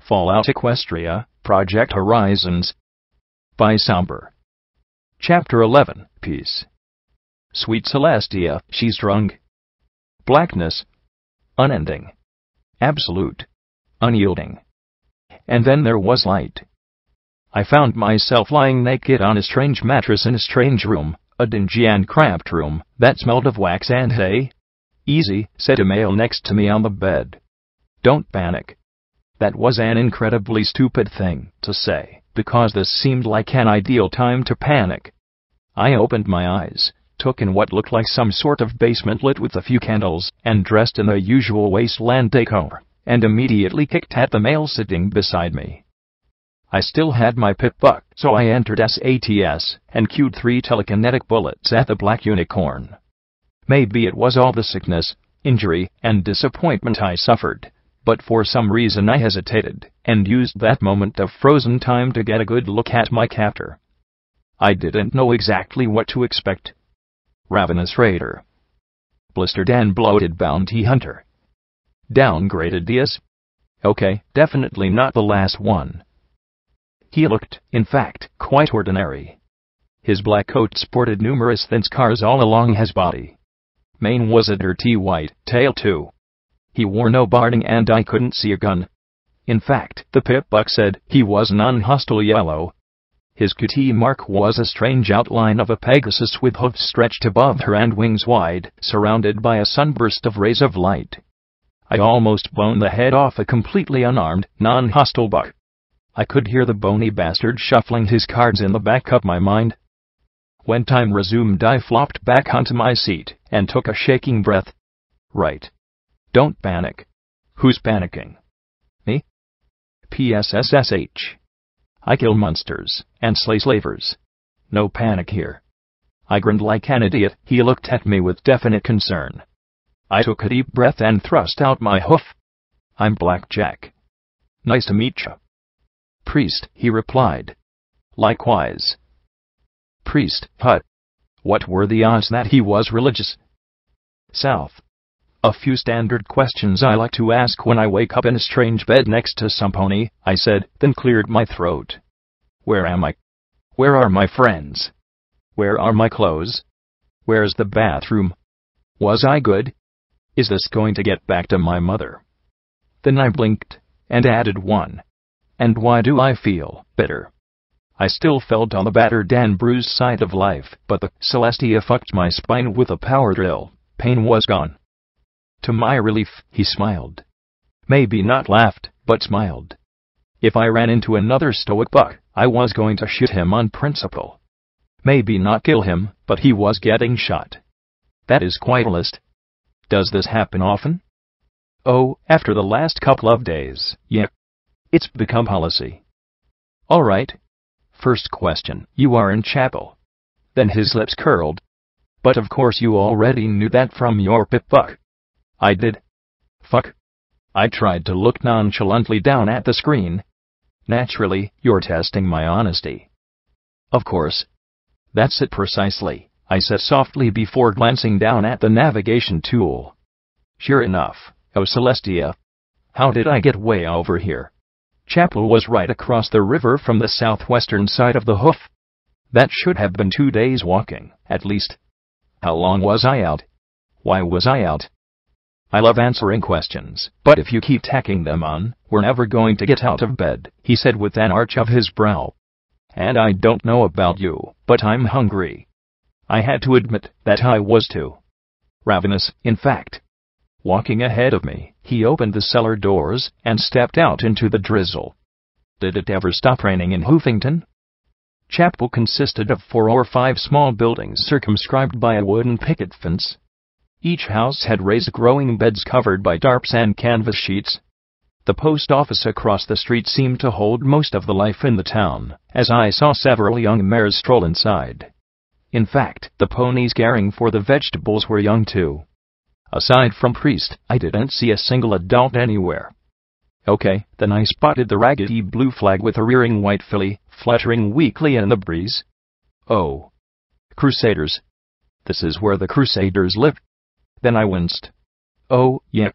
Fallout Equestria, Project Horizons. By Somber. Chapter 11, Peace. Sweet Celestia, she's drunk. Blackness. Unending. Absolute. Unyielding. And then there was light. I found myself lying naked on a strange mattress in a strange room, a dingy and cramped room that smelled of wax and hay. Easy, said a male next to me on the bed. Don't panic. That was an incredibly stupid thing to say, because this seemed like an ideal time to panic. I opened my eyes, took in what looked like some sort of basement lit with a few candles, and dressed in the usual wasteland decor, and immediately kicked at the male sitting beside me. I still had my pip-buck, so I entered SATS, and cued 3 telekinetic bullets at the black unicorn. Maybe it was all the sickness, injury, and disappointment I suffered, but for some reason I hesitated, and used that moment of frozen time to get a good look at my captor. I didn't know exactly what to expect. Ravenous raider. Blistered and bloated bounty hunter. Downgraded Diaz? Okay, definitely not the last one. He looked, in fact, quite ordinary. His black coat sported numerous thin scars all along his body. Mane was a dirty white, tail too. He wore no barding and I couldn't see a gun. In fact, the pip-buck said he was non-hostile yellow. His QT mark was a strange outline of a Pegasus with hoofs stretched above her and wings wide, surrounded by a sunburst of rays of light. I almost blown the head off a completely unarmed, non-hostile buck. I could hear the bony bastard shuffling his cards in the back of my mind. When time resumed, I flopped back onto my seat and took a shaking breath. Right. Don't panic. Who's panicking? Me? PSSSH. I kill monsters and slay slavers. No panic here. I grinned like an idiot. He looked at me with definite concern. I took a deep breath and thrust out my hoof. I'm Blackjack. Nice to meet you. Priest, he replied. Likewise. Priest, hut. What were the odds that he was religious? South. A few standard questions I like to ask when I wake up in a strange bed next to some pony, I said, then cleared my throat. Where am I? Where are my friends? Where are my clothes? Where's the bathroom? Was I good? Is this going to get back to my mother? Then I blinked, and added one. And why do I feel bitter? I still felt on the battered and bruised side of life, but the Celestia fucked my spine with a power drill. Pain was gone. To my relief, he smiled. Maybe not laughed, but smiled. If I ran into another stoic buck, I was going to shoot him on principle. Maybe not kill him, but he was getting shot. That is quite a list. Does this happen often? Oh, after the last couple of days, yeah. It's become policy. All right. First question, you are in chapel. Then his lips curled. But of course you already knew that from your pip-buck. I did. Fuck. I tried to look nonchalantly down at the screen. Naturally, you're testing my honesty. Of course. That's it precisely, I said softly before glancing down at the navigation tool. Sure enough, oh Celestia. How did I get way over here? Chapel was right across the river from the southwestern side of the hoof. That should have been 2 days walking, at least. How long was I out? Why was I out? I love answering questions, but if you keep tacking them on, we're never going to get out of bed, he said with an arch of his brow. And I don't know about you, but I'm hungry. I had to admit that I was too. Ravenous, in fact. Walking ahead of me, he opened the cellar doors and stepped out into the drizzle. Did it ever stop raining in Hoofington? Chapel consisted of 4 or 5 small buildings circumscribed by a wooden picket fence. Each house had raised growing beds covered by tarps and canvas sheets. The post office across the street seemed to hold most of the life in the town, as I saw several young mares stroll inside. In fact, the ponies caring for the vegetables were young too. Aside from Priest, I didn't see a single adult anywhere. Okay, then I spotted the raggedy blue flag with a rearing white filly, fluttering weakly in the breeze. Oh. Crusaders. This is where the Crusaders live. Then I winced. Oh, yeah.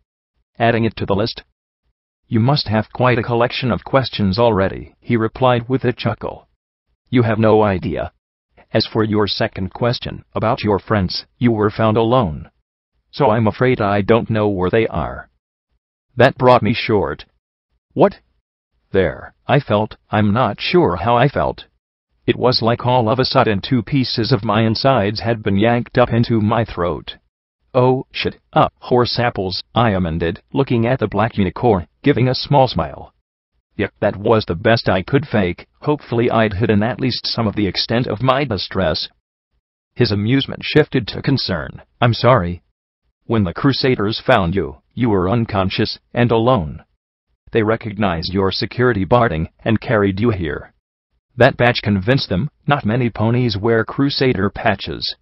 Adding it to the list. You must have quite a collection of questions already, he replied with a chuckle. You have no idea. As for your second question, about your friends, you were found alone. So I'm afraid I don't know where they are. That brought me short. What? There, I felt, I'm not sure how I felt. It was like all of a sudden 2 pieces of my insides had been yanked up into my throat. Oh, shit, horse apples, I amended, looking at the black unicorn, giving a small smile. Yuck, that was the best I could fake. Hopefully I'd hidden at least some of the extent of my distress. His amusement shifted to concern. I'm sorry. When the Crusaders found you, you were unconscious and alone. They recognized your security barding and carried you here. That badge convinced them. Not many ponies wear Crusader patches.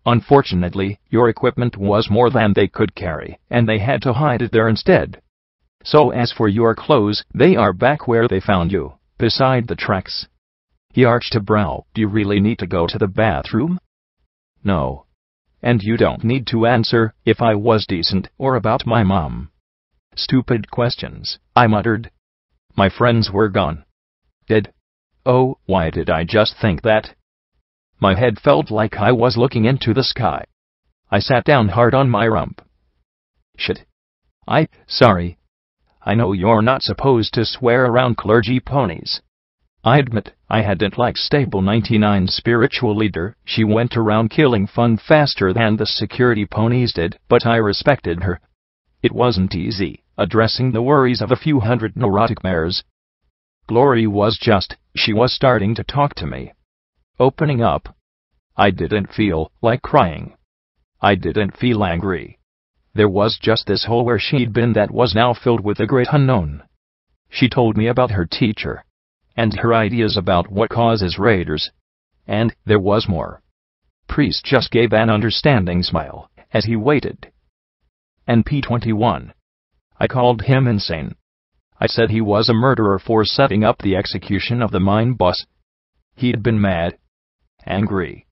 Unfortunately, your equipment was more than they could carry, and they had to hide it there instead. So as for your clothes, they are back where they found you, beside the tracks. He arched a brow. Do you really need to go to the bathroom? No. And you don't need to answer if I was decent or about my mom. Stupid questions, I muttered. My friends were gone. Dead. Oh, why did I just think that? My head felt like I was looking into the sky. I sat down hard on my rump. Shit. Sorry. I know you're not supposed to swear around clergy ponies. I admit, I hadn't liked Stable 99's spiritual leader. She went around killing fun faster than the security ponies did, but I respected her. It wasn't easy, addressing the worries of a few hundred neurotic mares. Glory was just, she was starting to talk to me. Opening up. I didn't feel like crying. I didn't feel angry. There was just this hole where she'd been that was now filled with the great unknown. She told me about her teacher, and her ideas about what causes raiders. And there was more. Priest just gave an understanding smile as he waited. NP21. I called him insane. I said he was a murderer for setting up the execution of the mine boss. He'd been mad. Angry.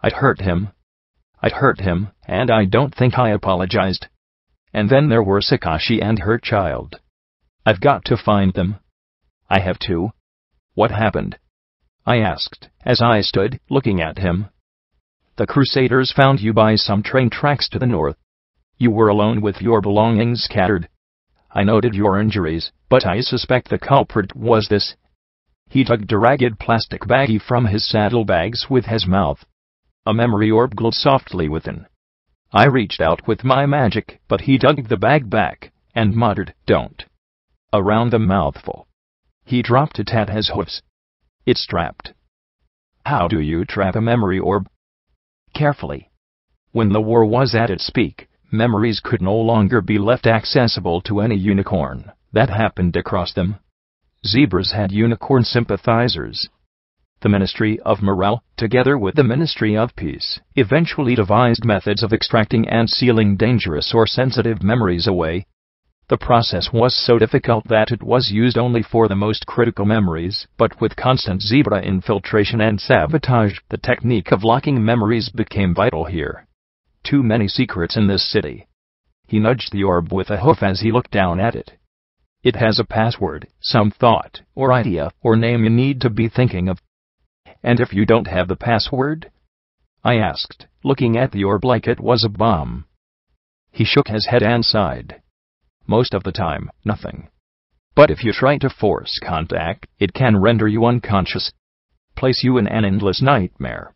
I'd hurt him, and I don't think I apologized. And then there were Sakashi and her child. I've got to find them. I have to. What happened? I asked, as I stood, looking at him. The Crusaders found you by some train tracks to the north. You were alone with your belongings scattered. I noted your injuries, but I suspect the culprit was this. He tugged a ragged plastic baggie from his saddlebags with his mouth. A memory orb glowed softly within. I reached out with my magic, but he dug the bag back, and muttered, "Don't." Around the mouthful. He dropped it at his hoofs. It's strapped. How do you trap a memory orb? Carefully. When the war was at its peak, memories could no longer be left accessible to any unicorn that happened across them. Zebras had unicorn sympathizers. The Ministry of Morale, together with the Ministry of Peace, eventually devised methods of extracting and sealing dangerous or sensitive memories away. The process was so difficult that it was used only for the most critical memories, but with constant zebra infiltration and sabotage, the technique of locking memories became vital here. Too many secrets in this city. He nudged the orb with a hoof as he looked down at it. It has a password, some thought, or idea, or name you need to be thinking of. And if you don't have the password? I asked, looking at the orb like it was a bomb. He shook his head and sighed. Most of the time, nothing. But if you try to force contact, it can render you unconscious. Place you in an endless nightmare.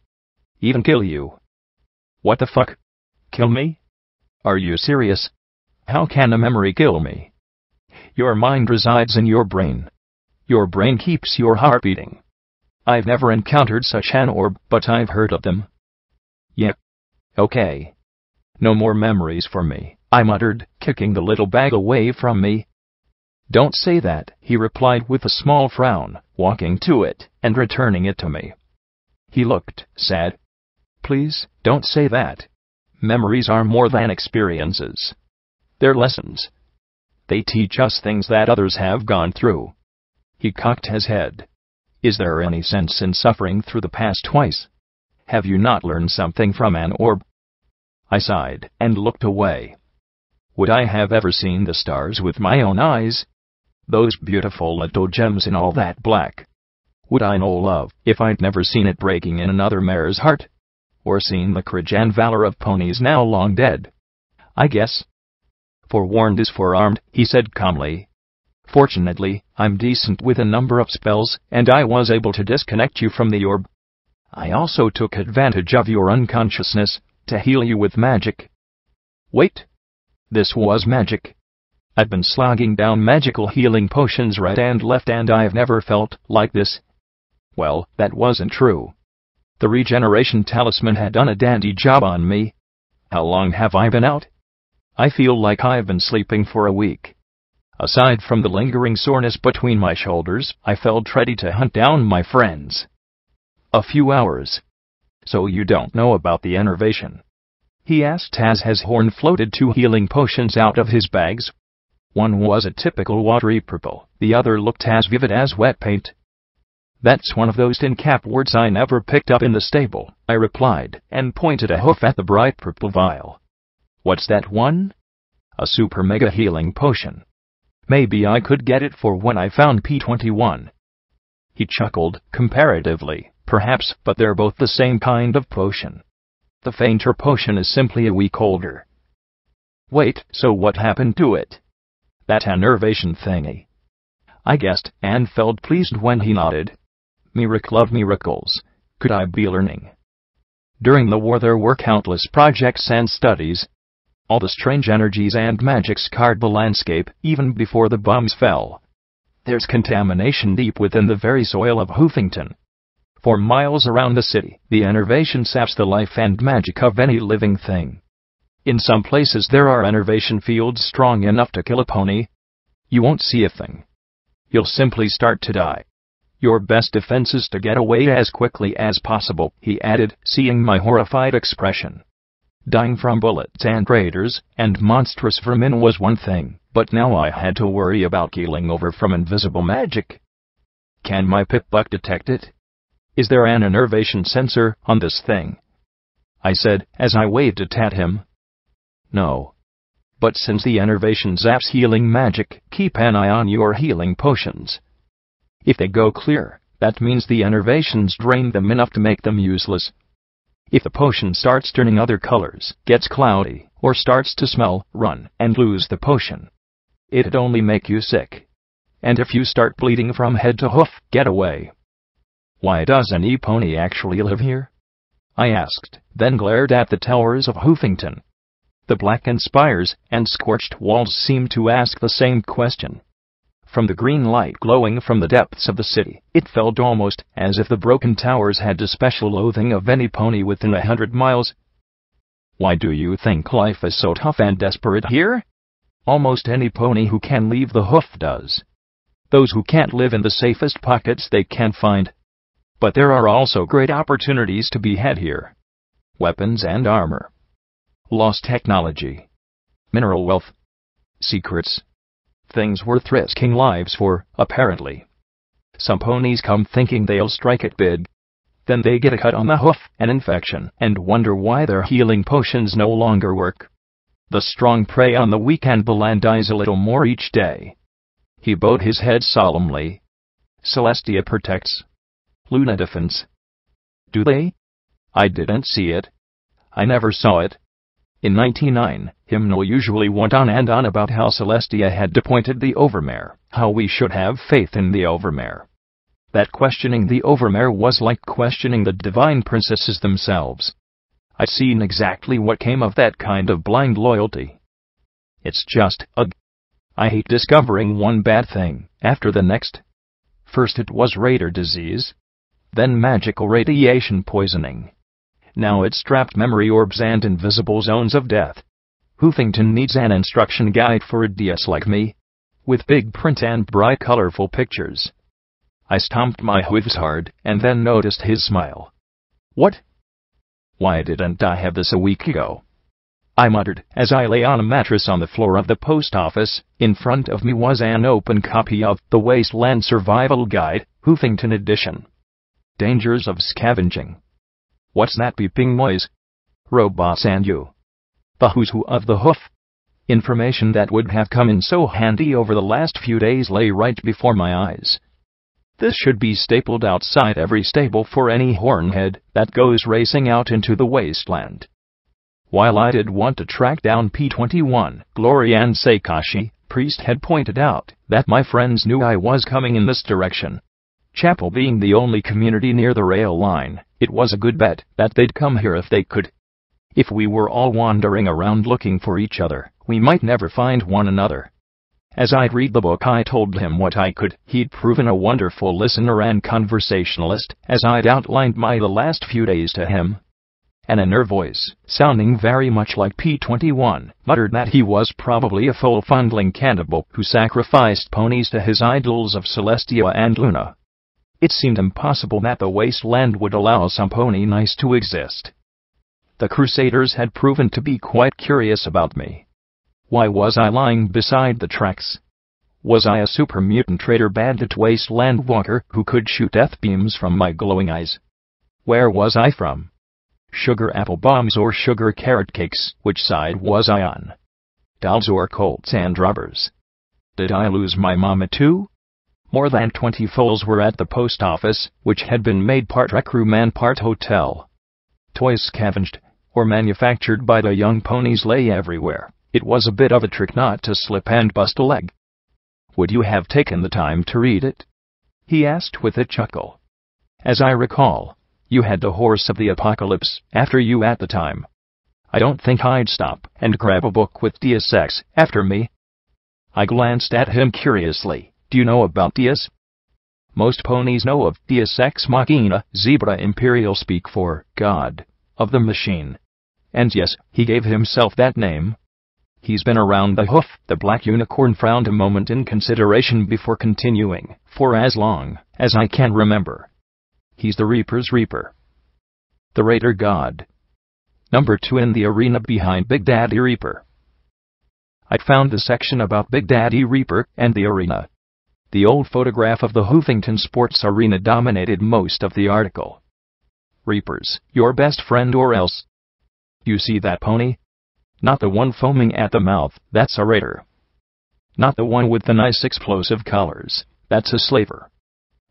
Even kill you. What the fuck? Kill me? Are you serious? How can a memory kill me? Your mind resides in your brain. Your brain keeps your heart beating. I've never encountered such an orb, but I've heard of them. Yeah. Okay. No more memories for me, I muttered, kicking the little bag away from me. Don't say that, he replied with a small frown, walking to it and returning it to me. He looked sad. Please, don't say that. Memories are more than experiences. They're lessons. They teach us things that others have gone through. He cocked his head. Is there any sense in suffering through the past twice? Have you not learned something from an orb? I sighed and looked away. Would I have ever seen the stars with my own eyes? Those beautiful little gems in all that black. Would I know love if I'd never seen it breaking in another mare's heart? Or seen the courage and valor of ponies now long dead? I guess. Forewarned is forearmed, he said calmly. Fortunately, I'm decent with a number of spells, and I was able to disconnect you from the orb. I also took advantage of your unconsciousness to heal you with magic. Wait. This was magic. I've been slogging down magical healing potions right and left, and I've never felt like this. Well, that wasn't true. The regeneration talisman had done a dandy job on me. How long have I been out? I feel like I've been sleeping for a week. Aside from the lingering soreness between my shoulders, I felt ready to hunt down my friends. A few hours. So you don't know about the enervation? He asked as his horn floated 2 healing potions out of his bags. One was a typical watery purple, the other looked as vivid as wet paint. That's one of those tin cap words I never picked up in the stable, I replied, and pointed a hoof at the bright purple vial. What's that one? A super mega healing potion. Maybe I could get it for when I found P21. He chuckled, comparatively, perhaps, but they're both the same kind of potion. The fainter potion is simply a week older. Wait, so what happened to it? That enervation thingy. I guessed, and felt pleased when he nodded. Miracle of miracles, could I be learning? During the war there were countless projects and studies. All the strange energies and magic scarred the landscape, even before the bombs fell. There's contamination deep within the very soil of Hoofington. For miles around the city, the enervation saps the life and magic of any living thing. In some places there are enervation fields strong enough to kill a pony. You won't see a thing. You'll simply start to die. Your best defense is to get away as quickly as possible, he added, seeing my horrified expression. Dying from bullets and raiders and monstrous vermin was one thing, but now I had to worry about keeling over from invisible magic. Can my pip-buck detect it? Is there an enervation sensor on this thing? I said, as I waved it at him. No. But since the enervation zaps healing magic, keep an eye on your healing potions. If they go clear, that means the enervations drain them enough to make them useless. If the potion starts turning other colors, gets cloudy, or starts to smell, run, and lose the potion. It'd only make you sick. And if you start bleeding from head to hoof, get away. Why does an e-pony actually live here? I asked, then glared at the towers of Hoofington. The blackened spires and scorched walls seemed to ask the same question. From the green light glowing from the depths of the city, it felt almost as if the broken towers had a special loathing of any pony within 100 miles. Why do you think life is so tough and desperate here? Almost any pony who can leave the hoof does. Those who can't live in the safest pockets they can find. But there are also great opportunities to be had here. Weapons and armor. Lost technology. Mineral wealth. Secrets. Things worth risking lives for, apparently. Some ponies come thinking they'll strike it big. Then they get a cut on the hoof, an infection, and wonder why their healing potions no longer work. The strong prey on the weak, and the land dies a little more each day. He bowed his head solemnly. Celestia protects. Luna defends. Do they? I didn't see it. I never saw it. In 99, Hymnal usually went on and on about how Celestia had appointed the Overmare, how we should have faith in the Overmare. That questioning the Overmare was like questioning the divine princesses themselves. I'd seen exactly what came of that kind of blind loyalty. It's just, ugh. I hate discovering one bad thing after the next. First it was raider disease. Then magical radiation poisoning. Now it's trapped memory orbs and invisible zones of death. Hoofington needs an instruction guide for idiots like me, with big print and bright colorful pictures. I stomped my hooves hard, and then noticed his smile. What? Why didn't I have this a week ago? I muttered, as I lay on a mattress on the floor of the post office. In front of me was an open copy of The Wasteland Survival Guide, Hoofington edition. Dangers of scavenging. What's that beeping noise? Robots and you. The who's who of the hoof. Information that would have come in so handy over the last few days lay right before my eyes. This should be stapled outside every stable for any hornhead that goes racing out into the wasteland. While I did want to track down P-21, Glory and Seikashi, Priest had pointed out that my friends knew I was coming in this direction. Chapel being the only community near the rail line, it was a good bet that they'd come here if they could. If we were all wandering around looking for each other, we might never find one another. As I'd read the book, I told him what I could. He'd proven a wonderful listener and conversationalist, as I'd outlined the last few days to him. An inner voice, sounding very much like P-21, muttered that he was probably a full-fundling cannibal who sacrificed ponies to his idols of Celestia and Luna. It seemed impossible that the wasteland would allow some pony nice to exist. The Crusaders had proven to be quite curious about me. Why was I lying beside the tracks? Was I a super mutant traitor bandit wasteland walker who could shoot death beams from my glowing eyes? Where was I from? Sugar apple bombs or sugar carrot cakes? Which side was I on? Dolls or colts and rubbers? Did I lose my mama too? More than 20 foals were at the post office, which had been made part rec room and part hotel. Toys scavenged or manufactured by the young ponies lay everywhere. It was a bit of a trick not to slip and bust a leg. Would you have taken the time to read it? He asked with a chuckle. As I recall, you had the Horse of the Apocalypse after you at the time. I don't think I'd stop and grab a book with Deus Ex after me. I glanced at him curiously. Do you know about Deus? Most ponies know of Deus Ex Machina, Zebra Imperial speak for God of the Machine. And yes, he gave himself that name. He's been around the hoof. The black unicorn frowned a moment in consideration before continuing, for as long as I can remember. He's the Reaper's Reaper. The Raider God. Number 2 in the arena behind Big Daddy Reaper. I'd found the section about Big Daddy Reaper and the arena. The old photograph of the Hoofington Sports Arena dominated most of the article. Reapers, your best friend or else. You see that pony? Not the one foaming at the mouth, that's a raider. Not the one with the nice explosive colors, that's a slaver.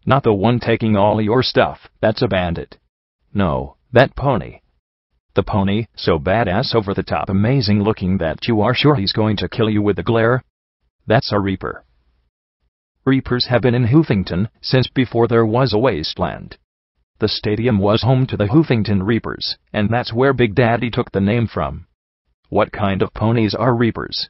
Not the one taking all your stuff, that's a bandit. No, that pony. The pony, so badass over the top amazing looking that you are sure he's going to kill you with a glare. That's a reaper. Reapers have been in Hoofington since before there was a wasteland. The stadium was home to the Hoofington Reapers, and that's where Big Daddy took the name from. What kind of ponies are Reapers?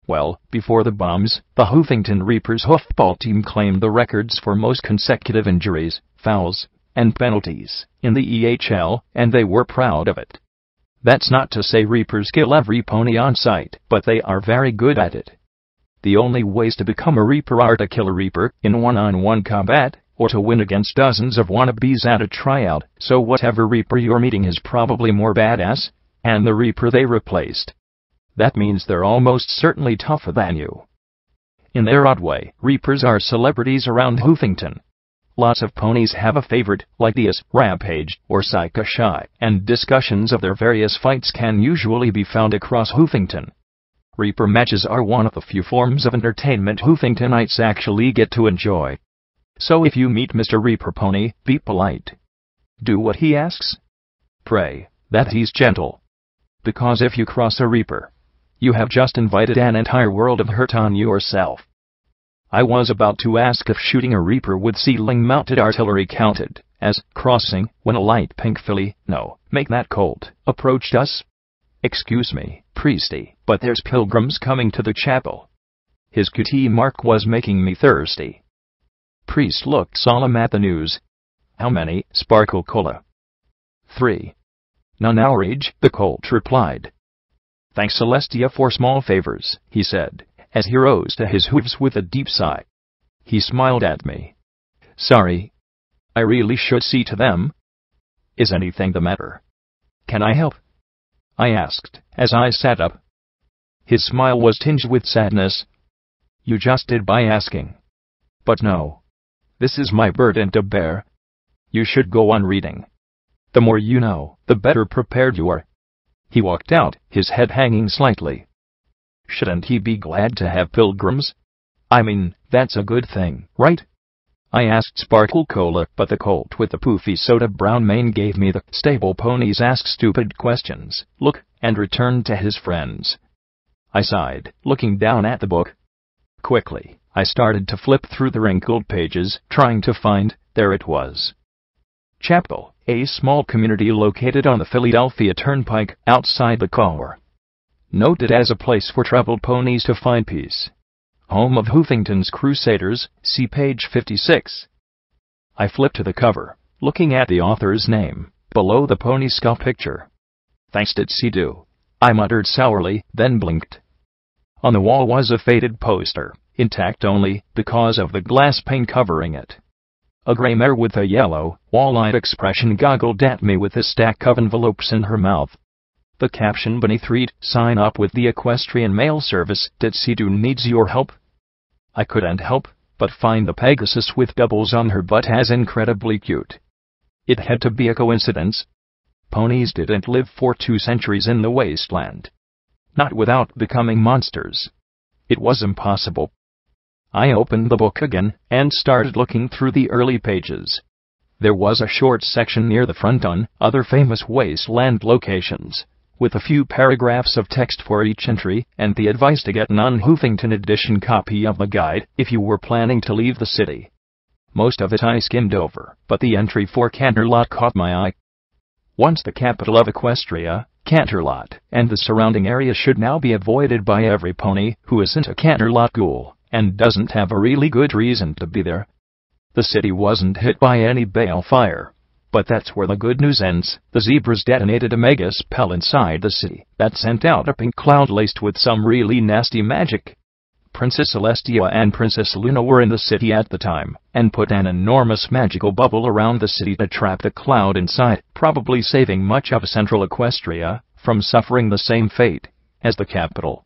Well, before the bombs, the Hoofington Reapers hoofball team claimed the records for most consecutive injuries, fouls, and penalties in the EHL, and they were proud of it. That's not to say Reapers kill every pony on sight, but they are very good at it. The only ways to become a Reaper are to kill a Reaper in one-on-one combat, or to win against dozens of wannabes at a tryout, so whatever Reaper you're meeting is probably more badass, and the Reaper they replaced. That means they're almost certainly tougher than you. In their odd way, Reapers are celebrities around Hoofington. Lots of ponies have a favorite, like Deus, Rampage, or Seikashi, and discussions of their various fights can usually be found across Hoofington. Reaper matches are one of the few forms of entertainment Hoofingtonites actually get to enjoy. So if you meet Mr. Reaper Pony, be polite. Do what he asks. Pray that he's gentle. Because if you cross a Reaper, you have just invited an entire world of hurt on yourself. I was about to ask if shooting a Reaper with ceiling-mounted artillery counted as crossing when a light pink filly, no, make that colt, approached us. Excuse me, priesty, but there's pilgrims coming to the chapel. His QT mark was making me thirsty. Priest looked solemn at the news. How many, Sparkle Cola? 3. None our age, the colt replied. Thanks Celestia for small favors, he said, as he rose to his hooves with a deep sigh. He smiled at me. Sorry. I really should see to them. Is anything the matter? Can I help? I asked, as I sat up. His smile was tinged with sadness. You just did by asking. But no. This is my burden to bear. You should go on reading. The more you know, the better prepared you are. He walked out, his head hanging slightly. Shouldn't he be glad to have pilgrims? I mean, that's a good thing, right? I asked Sparkle Cola, but the colt with the poofy soda brown mane gave me the stable ponies ask stupid questions look, and returned to his friends. I sighed, looking down at the book. Quickly, I started to flip through the wrinkled pages, trying to find, there it was. Chapel, a small community located on the Philadelphia Turnpike, outside the core. Noted as a place for troubled ponies to find peace. Home of Hoofington's Crusaders, see page 56. I flipped to the cover, looking at the author's name, below the pony skull picture. Thanks ditsy-do, I muttered sourly, then blinked. On the wall was a faded poster, intact only because of the glass pane covering it. A gray mare with a yellow, wall-eyed expression goggled at me with a stack of envelopes in her mouth. The caption beneath read, "Sign up with the Equestrian Mail Service, ditsy-do needs your help." I couldn't help but find the Pegasus with doubles on her butt as incredibly cute. It had to be a coincidence. Ponies didn't live for 2 centuries in the wasteland. Not without becoming monsters. It was impossible. I opened the book again, and started looking through the early pages. There was a short section near the front on other famous wasteland locations, with a few paragraphs of text for each entry, and the advice to get an un-Hoofington edition copy of the guide if you were planning to leave the city. Most of it I skimmed over, but the entry for Canterlot caught my eye. Once the capital of Equestria, Canterlot, and the surrounding area should now be avoided by every pony who isn't a Canterlot Ghoul, and doesn't have a really good reason to be there. The city wasn't hit by any bale fire. But that's where the good news ends. The zebras detonated a mega spell inside the city that sent out a pink cloud laced with some really nasty magic. Princess Celestia and Princess Luna were in the city at the time, and put an enormous magical bubble around the city to trap the cloud inside, probably saving much of central Equestria from suffering the same fate as the capital.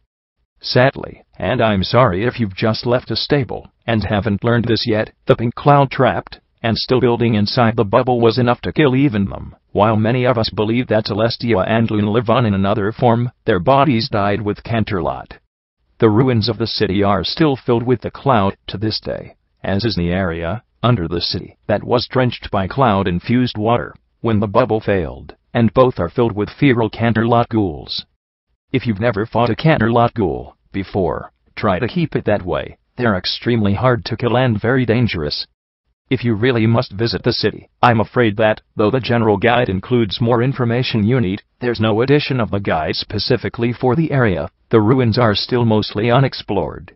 Sadly, and I'm sorry if you've just left a stable and haven't learned this yet, the pink cloud trapped and still building inside the bubble was enough to kill even them. While many of us believe that Celestia and Luna live on in another form, their bodies died with Canterlot. The ruins of the city are still filled with the cloud to this day, as is the area under the city that was drenched by cloud-infused water when the bubble failed, and both are filled with feral Canterlot Ghouls. If you've never fought a Canterlot Ghoul before, try to keep it that way. They're extremely hard to kill and very dangerous. If you really must visit the city, I'm afraid that, though the general guide includes more information you need, there's no edition of the guide specifically for the area. The ruins are still mostly unexplored.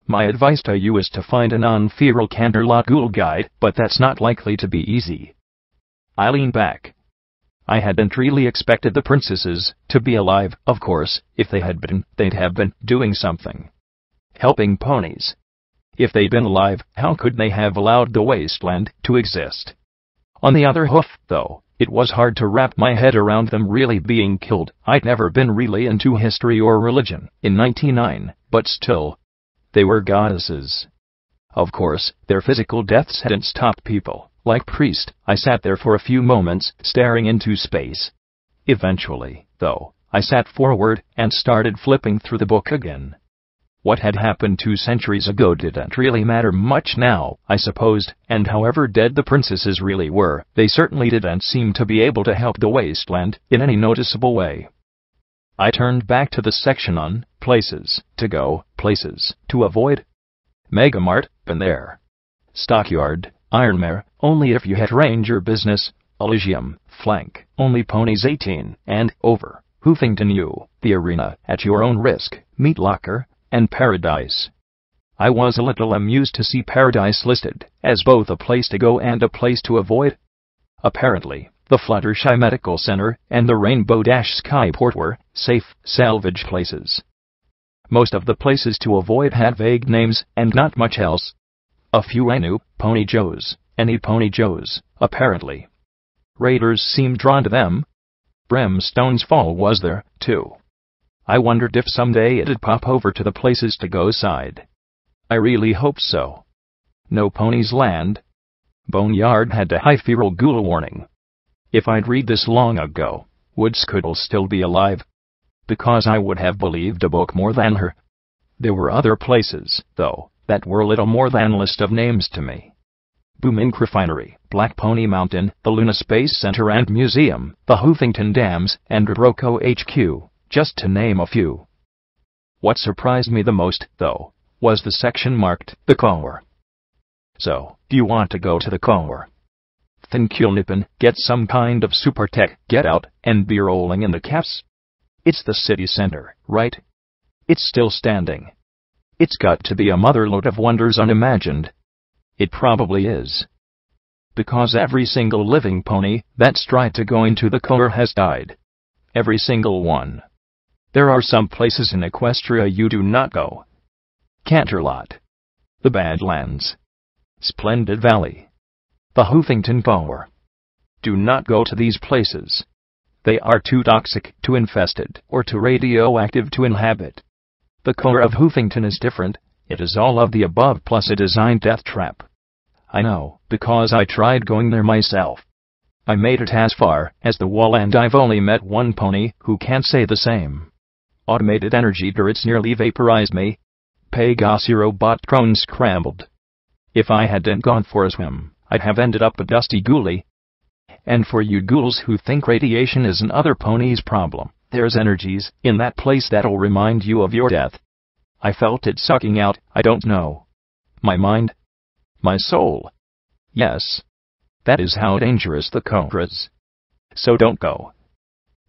My advice to you is to find a non-feral Canterlot Ghoul guide, but that's not likely to be easy. I leaned back. I hadn't really expected the princesses to be alive. Of course, if they had been, they'd have been doing something. Helping ponies. If they'd been alive, how could they have allowed the wasteland to exist? On the other hoof, though, it was hard to wrap my head around them really being killed. I'd never been really into history or religion in 99, but still, they were goddesses. Of course, their physical deaths hadn't stopped people. Like priest, I sat there for a few moments, staring into space. Eventually, though, I sat forward and started flipping through the book again. What had happened 2 centuries ago didn't really matter much now, I supposed, and however dead the princesses really were, they certainly didn't seem to be able to help the wasteland in any noticeable way. I turned back to the section on places to go, places to avoid. Megamart, been there. Stockyard, Ironmare, only if you had ranger business. Elysium, flank, only ponies 18 and over. Hoofington U, the arena, at your own risk. Meat Locker, and Paradise. I was a little amused to see Paradise listed as both a place to go and a place to avoid. Apparently, the Fluttershy Medical Center and the Rainbow Dash Skyport were safe, salvage places. Most of the places to avoid had vague names and not much else. A few I knew, Pony Joe's, any Pony Joe's, apparently. Raiders seemed drawn to them. Brimstone's Fall was there, too. I wondered if someday it'd pop over to the places to go side. I really hope so. No Ponies Land. Boneyard had a high feral ghoul warning. If I'd read this long ago, would Scoodle still be alive? because I would have believed a book more than her. There were other places, though, that were little more than a list of names to me. Boom Ink Refinery, Black Pony Mountain, the Luna Space Center and Museum, the Hoofington Dams, and Roco HQ, just to name a few. What surprised me the most, though, was the section marked, the core. So, do you want to go to the core? Think you'll nip and get some kind of super tech get out and be rolling in the caps? It's the city center, right? It's still standing. It's got to be a motherlode of wonders unimagined. It probably is. Because every single living pony that's tried to go into the core has died. Every single one. There are some places in Equestria you do not go. Canterlot. The Badlands. Splendid Valley. The Hoofington core. Do not go to these places. They are too toxic, too infested, or too radioactive to inhabit. The core of Hoofington is different. It is all of the above plus a designed death trap. I know, because I tried going there myself. I made it as far as the wall and I've only met one pony who can't say the same. Automated energy turrets nearly vaporized me. Pegasi robot drones scrambled. If I hadn't gone for a swim, I'd have ended up a dusty ghoulie. And for you ghouls who think radiation is an other pony's problem, there's energies in that place that'll remind you of your death. I felt it sucking out, I don't know. My mind? My soul? Yes. That is how dangerous the core is. So don't go.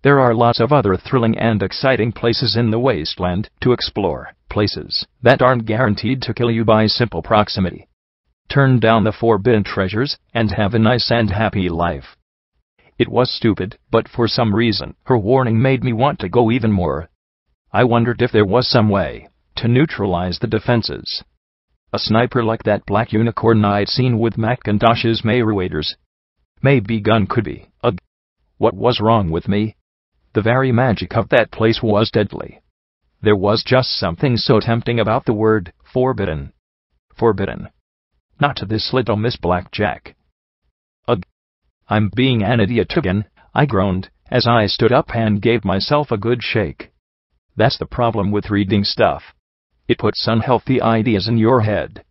There are lots of other thrilling and exciting places in the wasteland to explore, places that aren't guaranteed to kill you by simple proximity. Turn down the forbidden treasures and have a nice and happy life. It was stupid, but for some reason, her warning made me want to go even more. I wondered if there was some way to neutralize the defenses. A sniper like that black unicorn I'd seen with Macintosh's Mare Raiders. Maybe gun could be. What was wrong with me? The very magic of that place was deadly. There was just something so tempting about the word forbidden. Forbidden. Not to this little Miss Blackjack. Ugh. I'm being an idiot again, I groaned, as I stood up and gave myself a good shake. That's the problem with reading stuff. It puts unhealthy ideas in your head.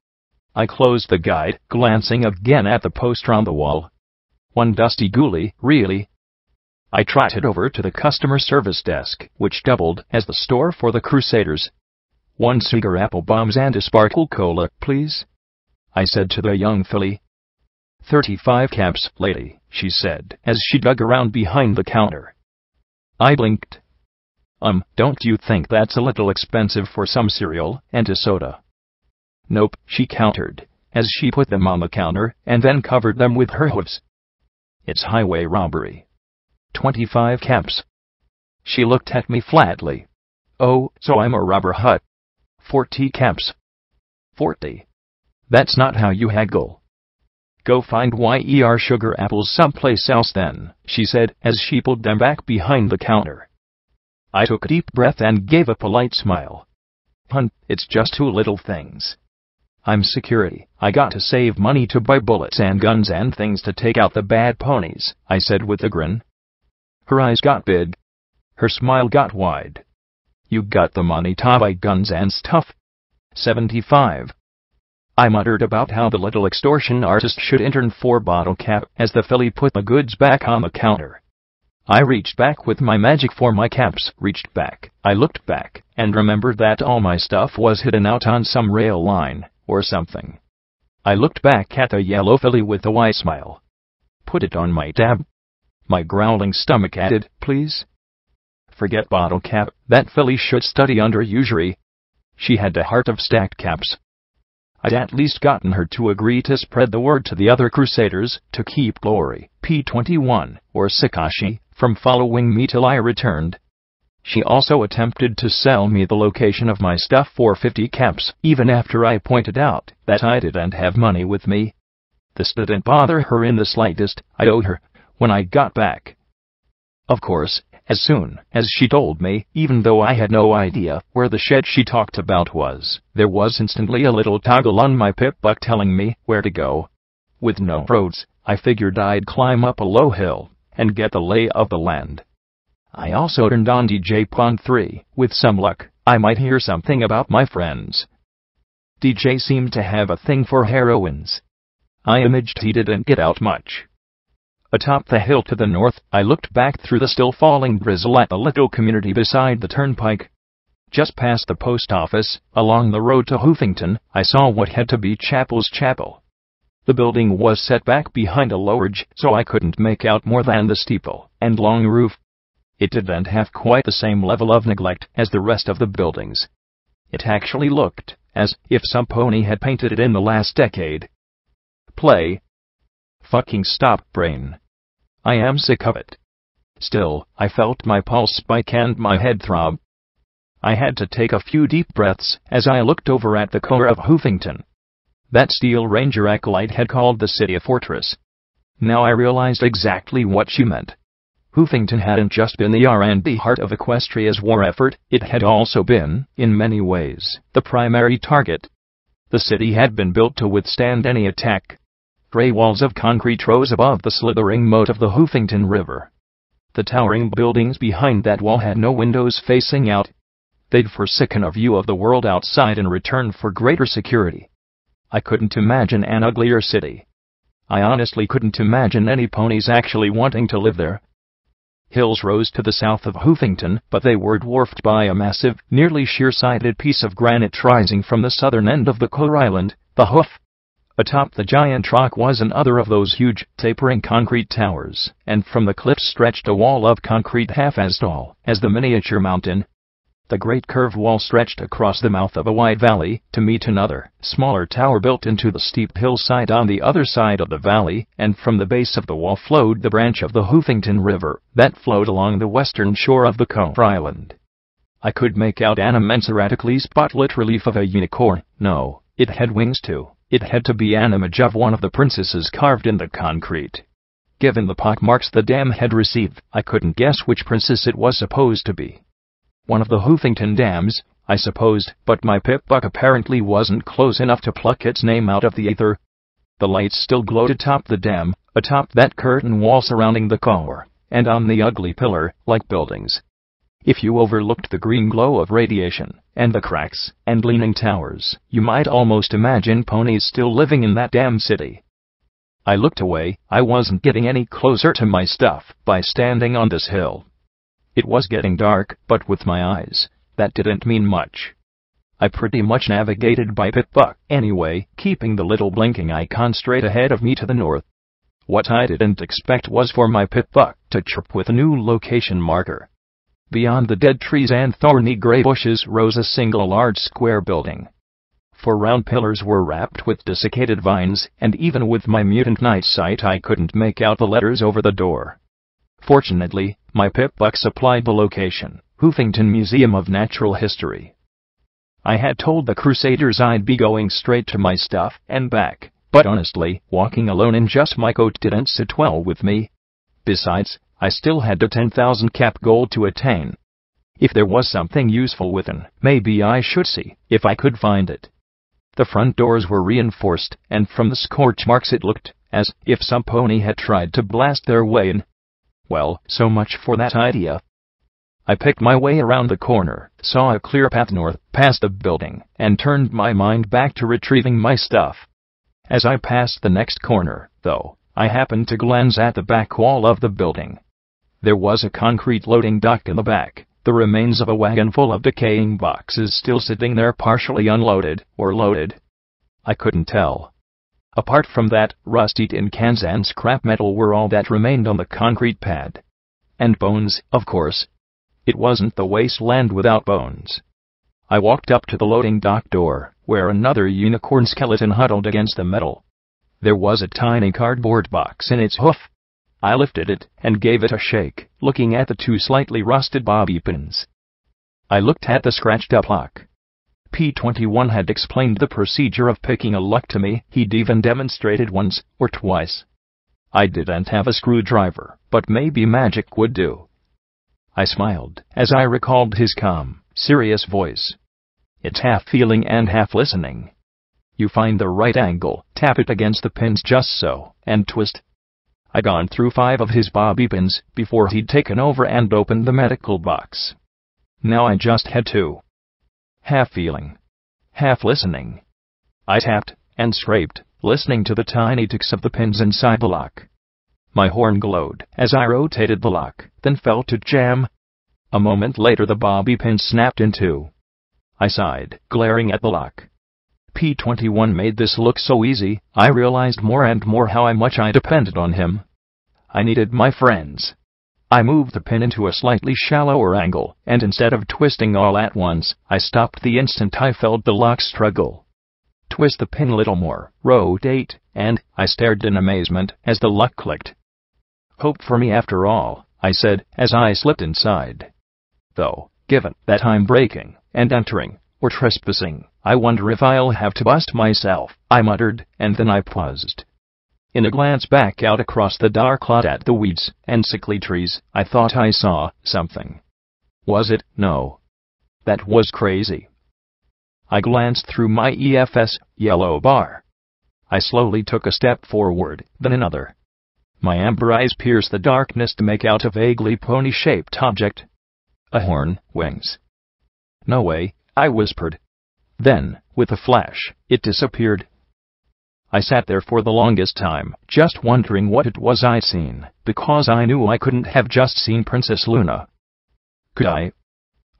I closed the guide, glancing again at the poster on the wall. One dusty ghoulie, really? I trotted over to the customer service desk, which doubled as the store for the Crusaders. 1 cigar apple bombs and a sparkle cola, please, I said to the young filly. 35 caps, lady, she said, as she dug around behind the counter. I blinked. Don't you think that's a little expensive for some cereal and a soda? Nope, she countered, as she put them on the counter and then covered them with her hooves. It's highway robbery. 25 caps. She looked at me flatly. Oh, so I'm a robber hut. 40 caps. 40. That's not how you haggle. Go find your sugar apples someplace else then, she said, as she pulled them back behind the counter. I took a deep breath and gave a polite smile. Hun, it's just 2 little things. I'm security. I got to save money to buy bullets and guns and things to take out the bad ponies, I said with a grin. Her eyes got big. Her smile got wide. You got the money to buy guns and stuff? 75. I muttered about how the little extortion artist should intern for bottle cap as the filly put the goods back on the counter. I reached back with my magic for my caps, reached back. I looked back, and remembered that all my stuff was hidden out on some rail line, or something. I looked back at the yellow filly with a wide smile. Put it on my tab. My growling stomach added, please. Forget bottle cap, that filly should study under usury. She had the heart of stacked caps. I'd at least gotten her to agree to spread the word to the other Crusaders to keep Glory, P21, or Sakashi, from following me till I returned. She also attempted to sell me the location of my stuff for 50 caps, even after I pointed out that I didn't have money with me. This didn't bother her in the slightest. I owed her when I got back. Of course, as soon as she told me, even though I had no idea where the shed she talked about was, there was instantly a little toggle on my pip-buck telling me where to go. With no roads, I figured I'd climb up a low hill and get the lay of the land. I also turned on DJ Pond 3. With some luck, I might hear something about my friends. DJ seemed to have a thing for heroines. I imaged he didn't get out much. Atop the hill to the north, I looked back through the still falling drizzle at the little community beside the turnpike. Just past the post office, along the road to Hoofington, I saw what had to be Chapel's Chapel. The building was set back behind a low ridge, so I couldn't make out more than the steeple and long roof. It didn't have quite the same level of neglect as the rest of the buildings. It actually looked as if some pony had painted it in the last decade. Play. Fucking stop, brain. I am sick of it. Still, I felt my pulse spike and my head throb. I had to take a few deep breaths as I looked over at the core of Hoofington. That Steel Ranger acolyte had called the city a fortress. Now I realized exactly what she meant. Hoofington hadn't just been the R&D heart of Equestria's war effort, it had also been, in many ways, the primary target. The city had been built to withstand any attack. Gray walls of concrete rose above the slithering moat of the Hoofington River. The towering buildings behind that wall had no windows facing out. They'd forsaken a view of the world outside in return for greater security. I couldn't imagine an uglier city. I honestly couldn't imagine any ponies actually wanting to live there. Hills rose to the south of Hoofington, but they were dwarfed by a massive, nearly sheer-sided piece of granite rising from the southern end of the core island, the Hoof. Atop the giant rock was another of those huge, tapering concrete towers, and from the cliffs stretched a wall of concrete half as tall as the miniature mountain. The great curved wall stretched across the mouth of a wide valley, to meet another, smaller tower built into the steep hillside on the other side of the valley, and from the base of the wall flowed the branch of the Hoofington River that flowed along the western shore of the core island. I could make out an immense erratically spotlit relief of a unicorn. No, it had wings too. It had to be an image of one of the princesses carved in the concrete. Given the pockmarks the dam had received, I couldn't guess which princess it was supposed to be. One of the Hoofington dams, I supposed, but my pip-buck apparently wasn't close enough to pluck its name out of the ether. The lights still glowed atop the dam, atop that curtain wall surrounding the core, and on the ugly pillar-like buildings. If you overlooked the green glow of radiation, and the cracks and leaning towers, you might almost imagine ponies still living in that damn city. I looked away. I wasn't getting any closer to my stuff by standing on this hill. It was getting dark, but with my eyes, that didn't mean much. I pretty much navigated by pip-buck anyway, keeping the little blinking icon straight ahead of me to the north. What I didn't expect was for my pip-buck to chirp with a new location marker. Beyond the dead trees and thorny gray bushes rose a single large square building. 4 round pillars were wrapped with desiccated vines, and even with my mutant night sight I couldn't make out the letters over the door. Fortunately, my pip-buck supplied the location, Hoofington Museum of Natural History. I had told the Crusaders I'd be going straight to my stuff and back, but honestly, walking alone in just my coat didn't sit well with me. Besides, I still had the 10,000 cap goal to attain. If there was something useful within, maybe I should see if I could find it. The front doors were reinforced, and from the scorch marks it looked as if some pony had tried to blast their way in. Well, so much for that idea. I picked my way around the corner, saw a clear path north past the building, and turned my mind back to retrieving my stuff. As I passed the next corner, though, I happened to glance at the back wall of the building. There was a concrete loading dock in the back, the remains of a wagon full of decaying boxes still sitting there partially unloaded, or loaded. I couldn't tell. Apart from that, rusty tin cans and scrap metal were all that remained on the concrete pad. And bones, of course. It wasn't the wasteland without bones. I walked up to the loading dock door, where another unicorn skeleton huddled against the metal. There was a tiny cardboard box in its hoof. I lifted it and gave it a shake, looking at the 2 slightly rusted bobby pins. I looked at the scratched-up lock. P21 had explained the procedure of picking a lock to me. He'd even demonstrated once or twice. I didn't have a screwdriver, but maybe magic would do. I smiled as I recalled his calm, serious voice. It's half feeling and half listening. You find the right angle, tap it against the pins just so, and twist. I'd gone through 5 of his bobby pins before he'd taken over and opened the medical box. Now I just had 2. Half feeling, half listening. I tapped and scraped, listening to the tiny ticks of the pins inside the lock. My horn glowed as I rotated the lock, then felt it jam. A moment later the bobby pin snapped in 2. I sighed, glaring at the lock. P21 made this look so easy. I realized more and more how much I depended on him. I needed my friends. I moved the pin into a slightly shallower angle, and instead of twisting all at once, I stopped the instant I felt the lock struggle. Twist the pin a little more, rotate, and I stared in amazement as the lock clicked. Hope for me after all, I said as I slipped inside. Though, given that I'm breaking and entering, or trespassing, I wonder if I'll have to bust myself, I muttered, and then I paused. In a glance back out across the dark lot at the weeds and sickly trees, I thought I saw something. Was it? No. That was crazy. I glanced through my EFS yellow bar. I slowly took a step forward, then another. My amber eyes pierced the darkness to make out a vaguely pony-shaped object. A horn, wings. No way, I whispered. Then, with a flash, it disappeared. I sat there for the longest time, just wondering what it was I'd seen, because I knew I couldn't have just seen Princess Luna. Could I?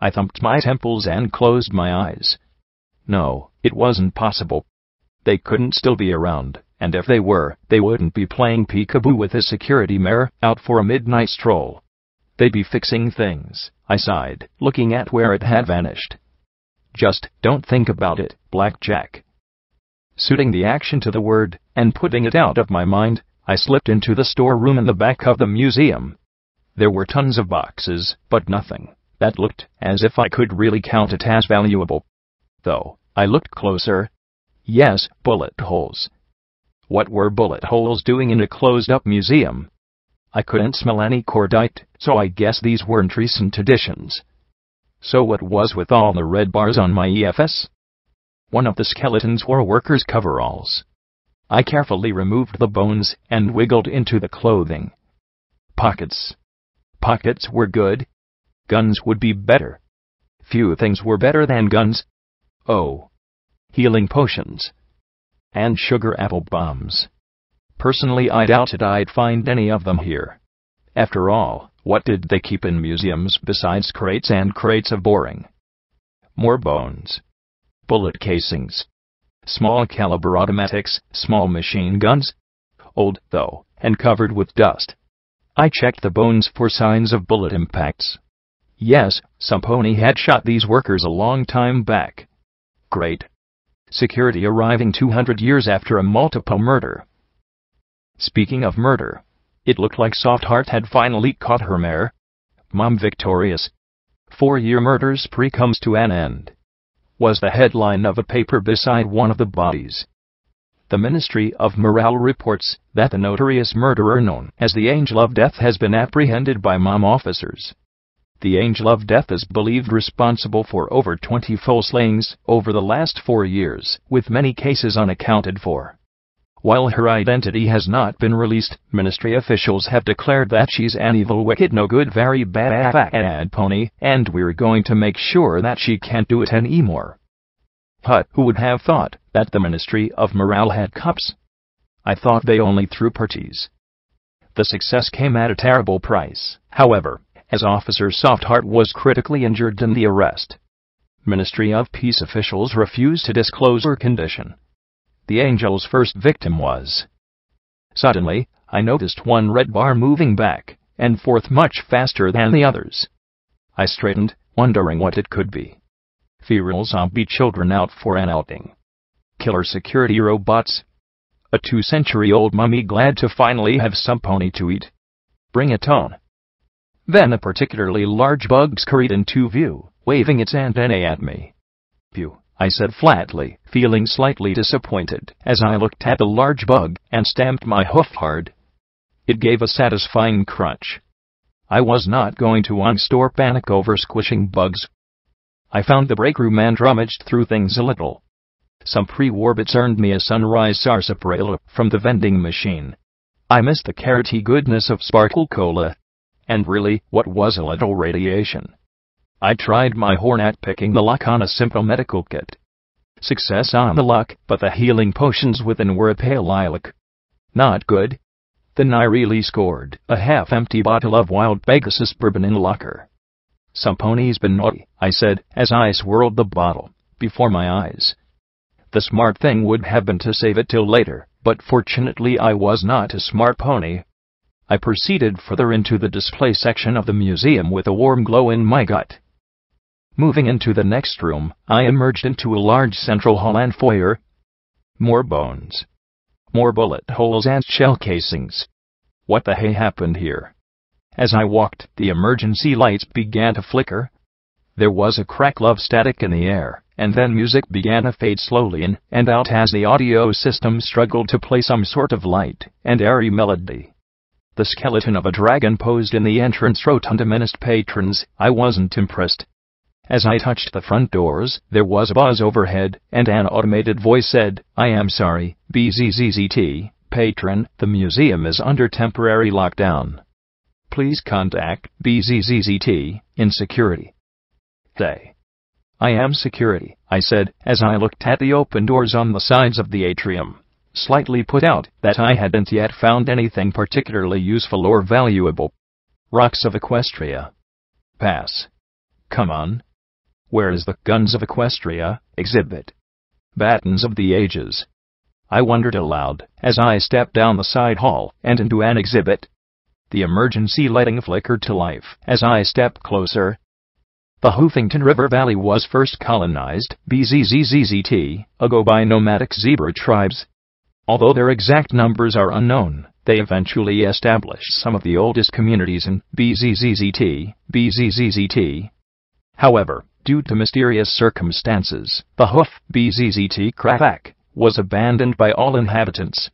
I thumped my temples and closed my eyes. No, it wasn't possible. They couldn't still be around, and if they were, they wouldn't be playing peekaboo with his security mare out for a midnight stroll. They'd be fixing things, I sighed, looking at where it had vanished. Just don't think about it, Blackjack. Suiting the action to the word, and putting it out of my mind, I slipped into the storeroom in the back of the museum. There were tons of boxes, but nothing that looked as if I could really count it as valuable. Though, I looked closer. Yes, bullet holes. What were bullet holes doing in a closed-up museum? I couldn't smell any cordite, so I guess these weren't recent additions. So what was with all the red bars on my EFS? One of the skeletons wore workers' coveralls. I carefully removed the bones and wiggled into the clothing. Pockets. Pockets were good. Guns would be better. Few things were better than guns. Oh. Healing potions. And sugar apple bombs. Personally, I doubted I'd find any of them here. After all, what did they keep in museums besides crates and crates of boring? More bones. Bullet casings. Small caliber automatics, small machine guns. Old, though, and covered with dust. I checked the bones for signs of bullet impacts. Yes, some pony had shot these workers a long time back. Great. Security arriving 200 years after a multiple murder. Speaking of murder, it looked like Softheart had finally caught her mare. Mom victorious. 4-year murder spree comes to an end. Was the headline of a paper beside one of the bodies. The Ministry of Morale reports that the notorious murderer known as the Angel of Death has been apprehended by Mom officers. The Angel of Death is believed responsible for over 20 full slayings over the last 4 years, with many cases unaccounted for. While her identity has not been released, ministry officials have declared that she's an evil, wicked, no good, very bad pony, and we're going to make sure that she can't do it anymore. But who would have thought that the Ministry of Morale had cops? I thought they only threw parties. The success came at a terrible price, however, as Officer Softheart was critically injured in the arrest. Ministry of Peace officials refused to disclose her condition. The Angel's first victim was. Suddenly, I noticed one red bar moving back and forth much faster than the others. I straightened, wondering what it could be. Feral zombie children out for an outing. Killer security robots. A 2-century-old mummy glad to finally have some pony to eat. Bring it on. Then a particularly large bug scurried into view, waving its antennae at me. Phew, I said flatly, feeling slightly disappointed as I looked at the large bug and stamped my hoof hard. It gave a satisfying crunch. I was not going to unstore panic over squishing bugs. I found the break room and rummaged through things a little. Some pre-war bits earned me a sunrise sarsaparilla from the vending machine. I missed the carroty goodness of Sparkle Cola. And really, what was a little radiation? I tried my horn at picking the lock on a simple medical kit. Success on the lock, but the healing potions within were a pale lilac. Not good. Then I really scored a half-empty bottle of Wild Pegasus bourbon in the locker. "Some pony's been naughty," I said, as I swirled the bottle before my eyes. The smart thing would have been to save it till later, but fortunately I was not a smart pony. I proceeded further into the display section of the museum with a warm glow in my gut. Moving into the next room, I emerged into a large central hall and foyer. More bones. More bullet holes and shell casings. What the hey happened here? As I walked, the emergency lights began to flicker. There was a crackle of static in the air, and then music began to fade slowly in and out as the audio system struggled to play some sort of light and airy melody. The skeleton of a dragon posed in the entrance rotunda menaced patrons. I wasn't impressed. As I touched the front doors, there was a buzz overhead, and an automated voice said, "I am sorry, BZZZT, patron, the museum is under temporary lockdown. Please contact BZZZT in security." I am security, I said, as I looked at the open doors on the sides of the atrium, slightly put out that I hadn't yet found anything particularly useful or valuable. Rocks of Equestria. Pass. Come on. Where is the Guns of Equestria exhibit? Batons of the Ages. I wondered aloud as I stepped down the side hall and into an exhibit. The emergency lighting flickered to life as I stepped closer. The Hoofington River Valley was first colonized, BZZZT, ago by nomadic zebra tribes. Although their exact numbers are unknown, they eventually established some of the oldest communities in BZZZT. However, due to mysterious circumstances, the BZZT Crack was abandoned by all inhabitants.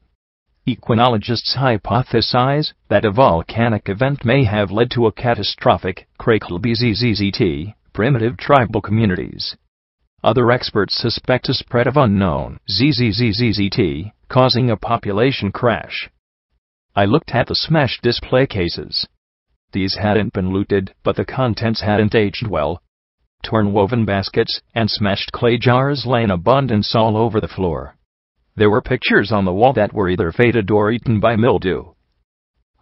Equinologists hypothesize that a volcanic event may have led to a catastrophic crackle BZZT primitive tribal communities. Other experts suspect a spread of unknown ZZZZT causing a population crash. I looked at the smashed display cases. These hadn't been looted, but the contents hadn't aged well. Torn woven baskets and smashed clay jars lay in abundance all over the floor. There were pictures on the wall that were either faded or eaten by mildew.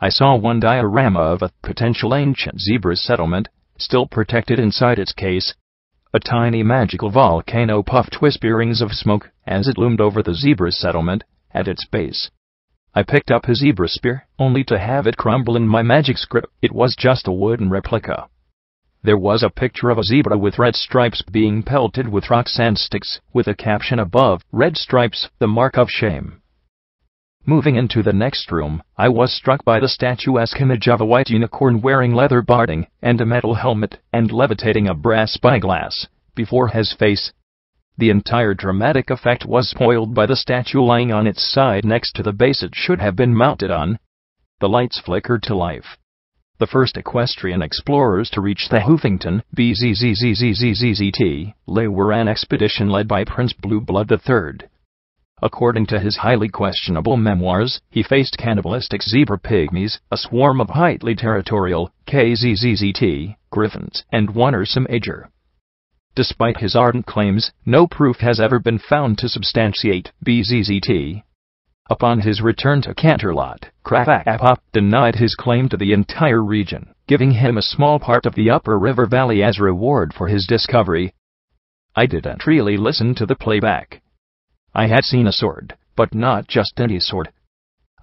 I saw one diorama of a potential ancient zebra settlement, still protected inside its case. A tiny magical volcano puffed whisperings of smoke as it loomed over the zebra settlement at its base. I picked up a zebra spear, only to have it crumble in my magic script. It was just a wooden replica. There was a picture of a zebra with red stripes being pelted with rocks and sticks, with a caption above, "Red stripes, the mark of shame." Moving into the next room, I was struck by the statuesque image of a white unicorn wearing leather barding and a metal helmet and levitating a brass spyglass before his face. The entire dramatic effect was spoiled by the statue lying on its side next to the base it should have been mounted on. The lights flickered to life. The first equestrian explorers to reach the Hoofington BZZZZZZT were an expedition led by Prince Blueblood III. According to his highly questionable memoirs, he faced cannibalistic zebra pygmies, a swarm of highly territorial KZZZT griffins, and one Ursa Major. Despite his ardent claims, no proof has ever been found to substantiate BZZT. Upon his return to Canterlot, Ghouls denied his claim to the entire region, giving him a small part of the upper river valley as reward for his discovery. I didn't really listen to the playback. I had seen a sword, but not just any sword.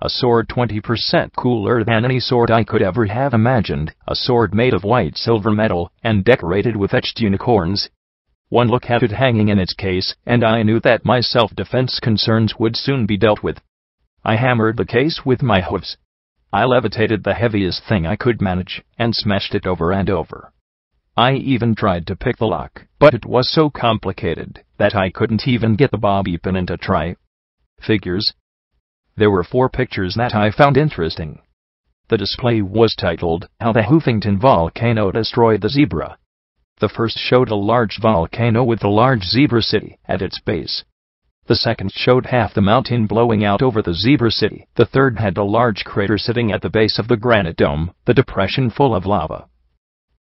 A sword 20% cooler than any sword I could ever have imagined, a sword made of white silver metal and decorated with etched unicorns. One look at it hanging in its case, and I knew that my self-defense concerns would soon be dealt with. I hammered the case with my hooves. I levitated the heaviest thing I could manage, and smashed it over and over. I even tried to pick the lock, but it was so complicated that I couldn't even get the bobby pin into try. Figures. There were 4 pictures that I found interesting. The display was titled, "How the Hoofington Volcano Destroyed the Zebra." The first showed a large volcano with a large zebra city at its base. The second showed half the mountain blowing out over the zebra city. The third had a large crater sitting at the base of the granite dome, the depression full of lava.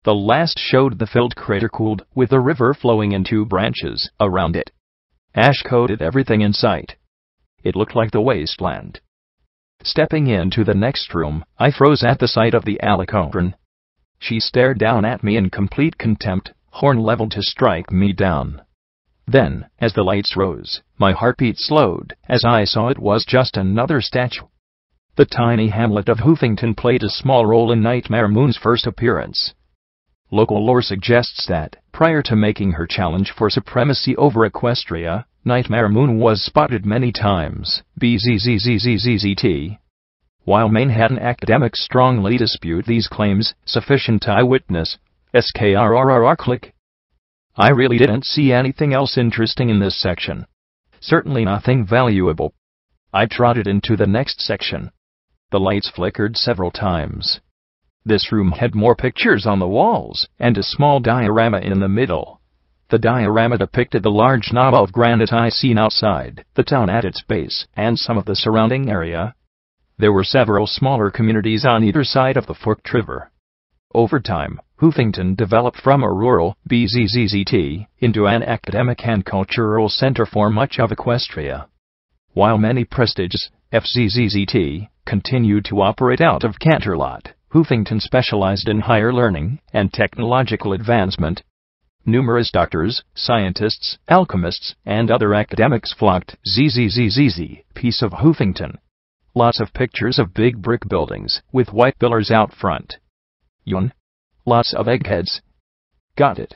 The last showed the filled crater cooled, with the river flowing in two branches around it. Ash coated everything in sight. It looked like the wasteland. Stepping into the next room, I froze at the sight of the alicorn. She stared down at me in complete contempt, horn leveled to strike me down. Then, as the lights rose, my heartbeat slowed, as I saw it was just another statue. The tiny hamlet of Hoofington played a small role in Nightmare Moon's first appearance. Local lore suggests that, prior to making her challenge for supremacy over Equestria, Nightmare Moon was spotted many times, BZZZZZT. While Manhattan academics strongly dispute these claims, sufficient eyewitness, SKRRR click. I really didn't see anything else interesting in this section. Certainly nothing valuable. I trotted into the next section. The lights flickered several times. This room had more pictures on the walls, and a small diorama in the middle. The diorama depicted the large knob of granite I seen outside, the town at its base, and some of the surrounding area. There were several smaller communities on either side of the forked river. Over time, Hoofington developed from a rural, BZZZT, into an academic and cultural center for much of Equestria. While many prestigious, FZZZT, continued to operate out of Canterlot, Hoofington specialized in higher learning and technological advancement. Numerous doctors, scientists, alchemists, and other academics flocked ZZZZZ, piece of Hoofington. Lots of pictures of big brick buildings, with white pillars out front. Yun. Lots of eggheads. Got it.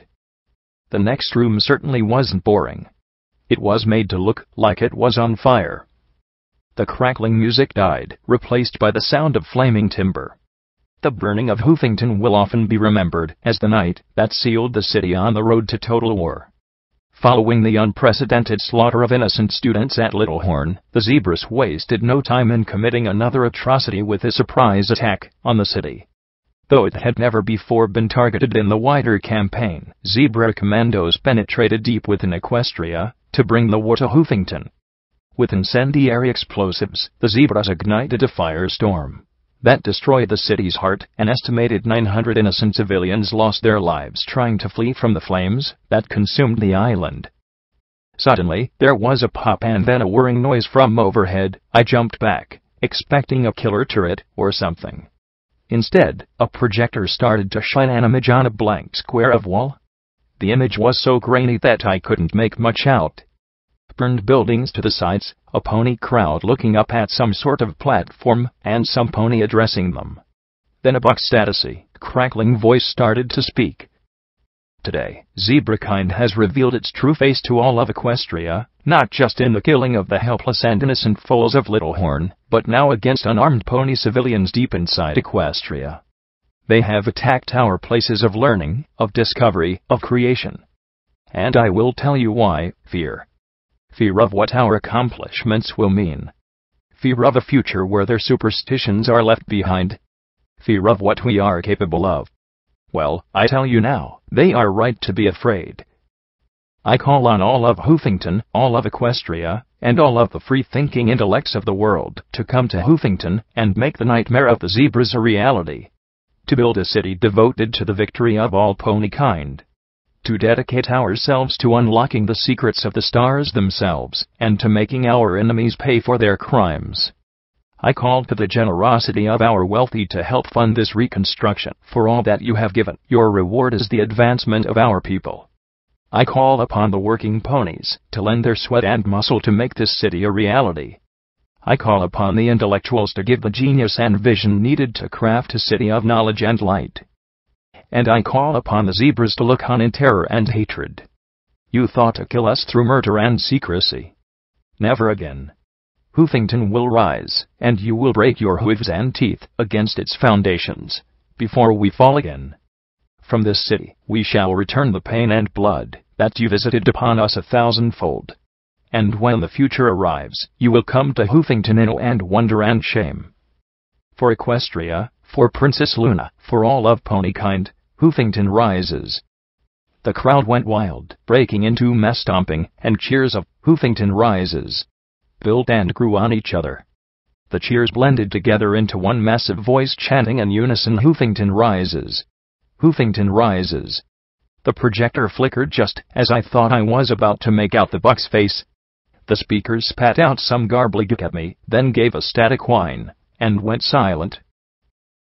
The next room certainly wasn't boring. It was made to look like it was on fire. The crackling music died, replaced by the sound of flaming timber. The burning of Hoofington will often be remembered as the night that sealed the city on the road to total war. Following the unprecedented slaughter of innocent students at Littlehorn, the Zebras wasted no time in committing another atrocity with a surprise attack on the city. Though it had never before been targeted in the wider campaign, Zebra commandos penetrated deep within Equestria to bring the war to Hoofington. With incendiary explosives, the Zebras ignited a firestorm that destroyed the city's heart. An estimated 900 innocent civilians lost their lives trying to flee from the flames that consumed the island. Suddenly, there was a pop and then a whirring noise from overhead. I jumped back, expecting a killer turret or something. Instead, a projector started to shine an image on a blank square of wall. The image was so grainy that I couldn't make much out. Burned buildings to the sides, a pony crowd looking up at some sort of platform, and some pony addressing them. Then a buck-statusy, crackling voice started to speak. Today, zebrakind has revealed its true face to all of Equestria, not just in the killing of the helpless and innocent foals of Littlehorn, but now against unarmed pony civilians deep inside Equestria. They have attacked our places of learning, of discovery, of creation. And I will tell you why: fear. Fear of what our accomplishments will mean. Fear of a future where their superstitions are left behind. Fear of what we are capable of. Well, I tell you now, they are right to be afraid. I call on all of Hoofington, all of Equestria, and all of the free-thinking intellects of the world to come to Hoofington and make the nightmare of the Zebras a reality. To build a city devoted to the victory of all pony kind. To dedicate ourselves to unlocking the secrets of the stars themselves, and to making our enemies pay for their crimes. I call to the generosity of our wealthy to help fund this reconstruction. For all that you have given, your reward is the advancement of our people. I call upon the working ponies to lend their sweat and muscle to make this city a reality. I call upon the intellectuals to give the genius and vision needed to craft a city of knowledge and light. And I call upon the Zebras to look on in terror and hatred. You thought to kill us through murder and secrecy. Never again. Hoofington will rise, and you will break your hooves and teeth against its foundations, before we fall again. From this city, we shall return the pain and blood that you visited upon us 1,000-fold. And when the future arrives, you will come to Hoofington in awe and wonder and shame. For Equestria, for Princess Luna, for all of ponykind, Hoofington rises. The crowd went wild, breaking into mass stomping, and cheers of "Hoofington rises" built and grew on each other. The cheers blended together into one massive voice chanting in unison, "Hoofington rises! Hoofington rises!" The projector flickered just as I thought I was about to make out the Buck's face. The speakers spat out some gobbledygook at me, then gave a static whine, and went silent.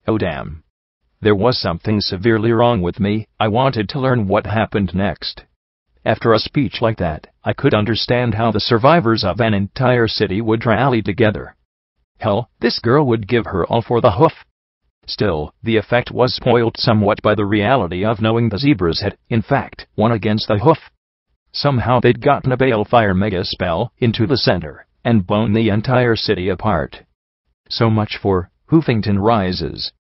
Oh damn. There was something severely wrong with me. I wanted to learn what happened next. After a speech like that, I could understand how the survivors of an entire city would rally together. Hell, this girl would give her all for the hoof. Still, the effect was spoiled somewhat by the reality of knowing the zebras had, in fact, won against the hoof. Somehow they'd gotten a balefire mega spell into the center, and blown the entire city apart. So much for "Hoofington rises."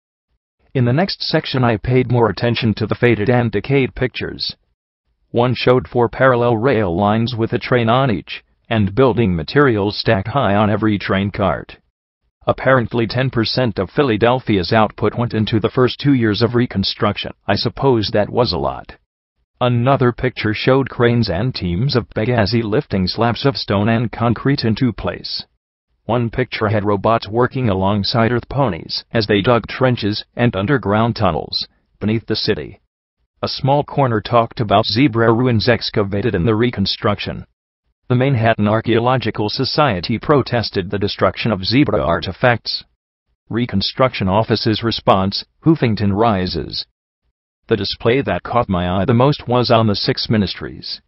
In the next section I paid more attention to the faded and decayed pictures. One showed 4 parallel rail lines with a train on each, and building materials stacked high on every train cart. Apparently 10% of Philadelphia's output went into the first 2 years of reconstruction. I suppose that was a lot. Another picture showed cranes and teams of Benghazi lifting slabs of stone and concrete into place. One picture had robots working alongside earth ponies as they dug trenches and underground tunnels beneath the city. A small corner talked about zebra ruins excavated in the reconstruction. The Manhattan Archaeological Society protested the destruction of zebra artifacts. Reconstruction Office's response: "Hoofington rises." The display that caught my eye the most was on the 6 ministries.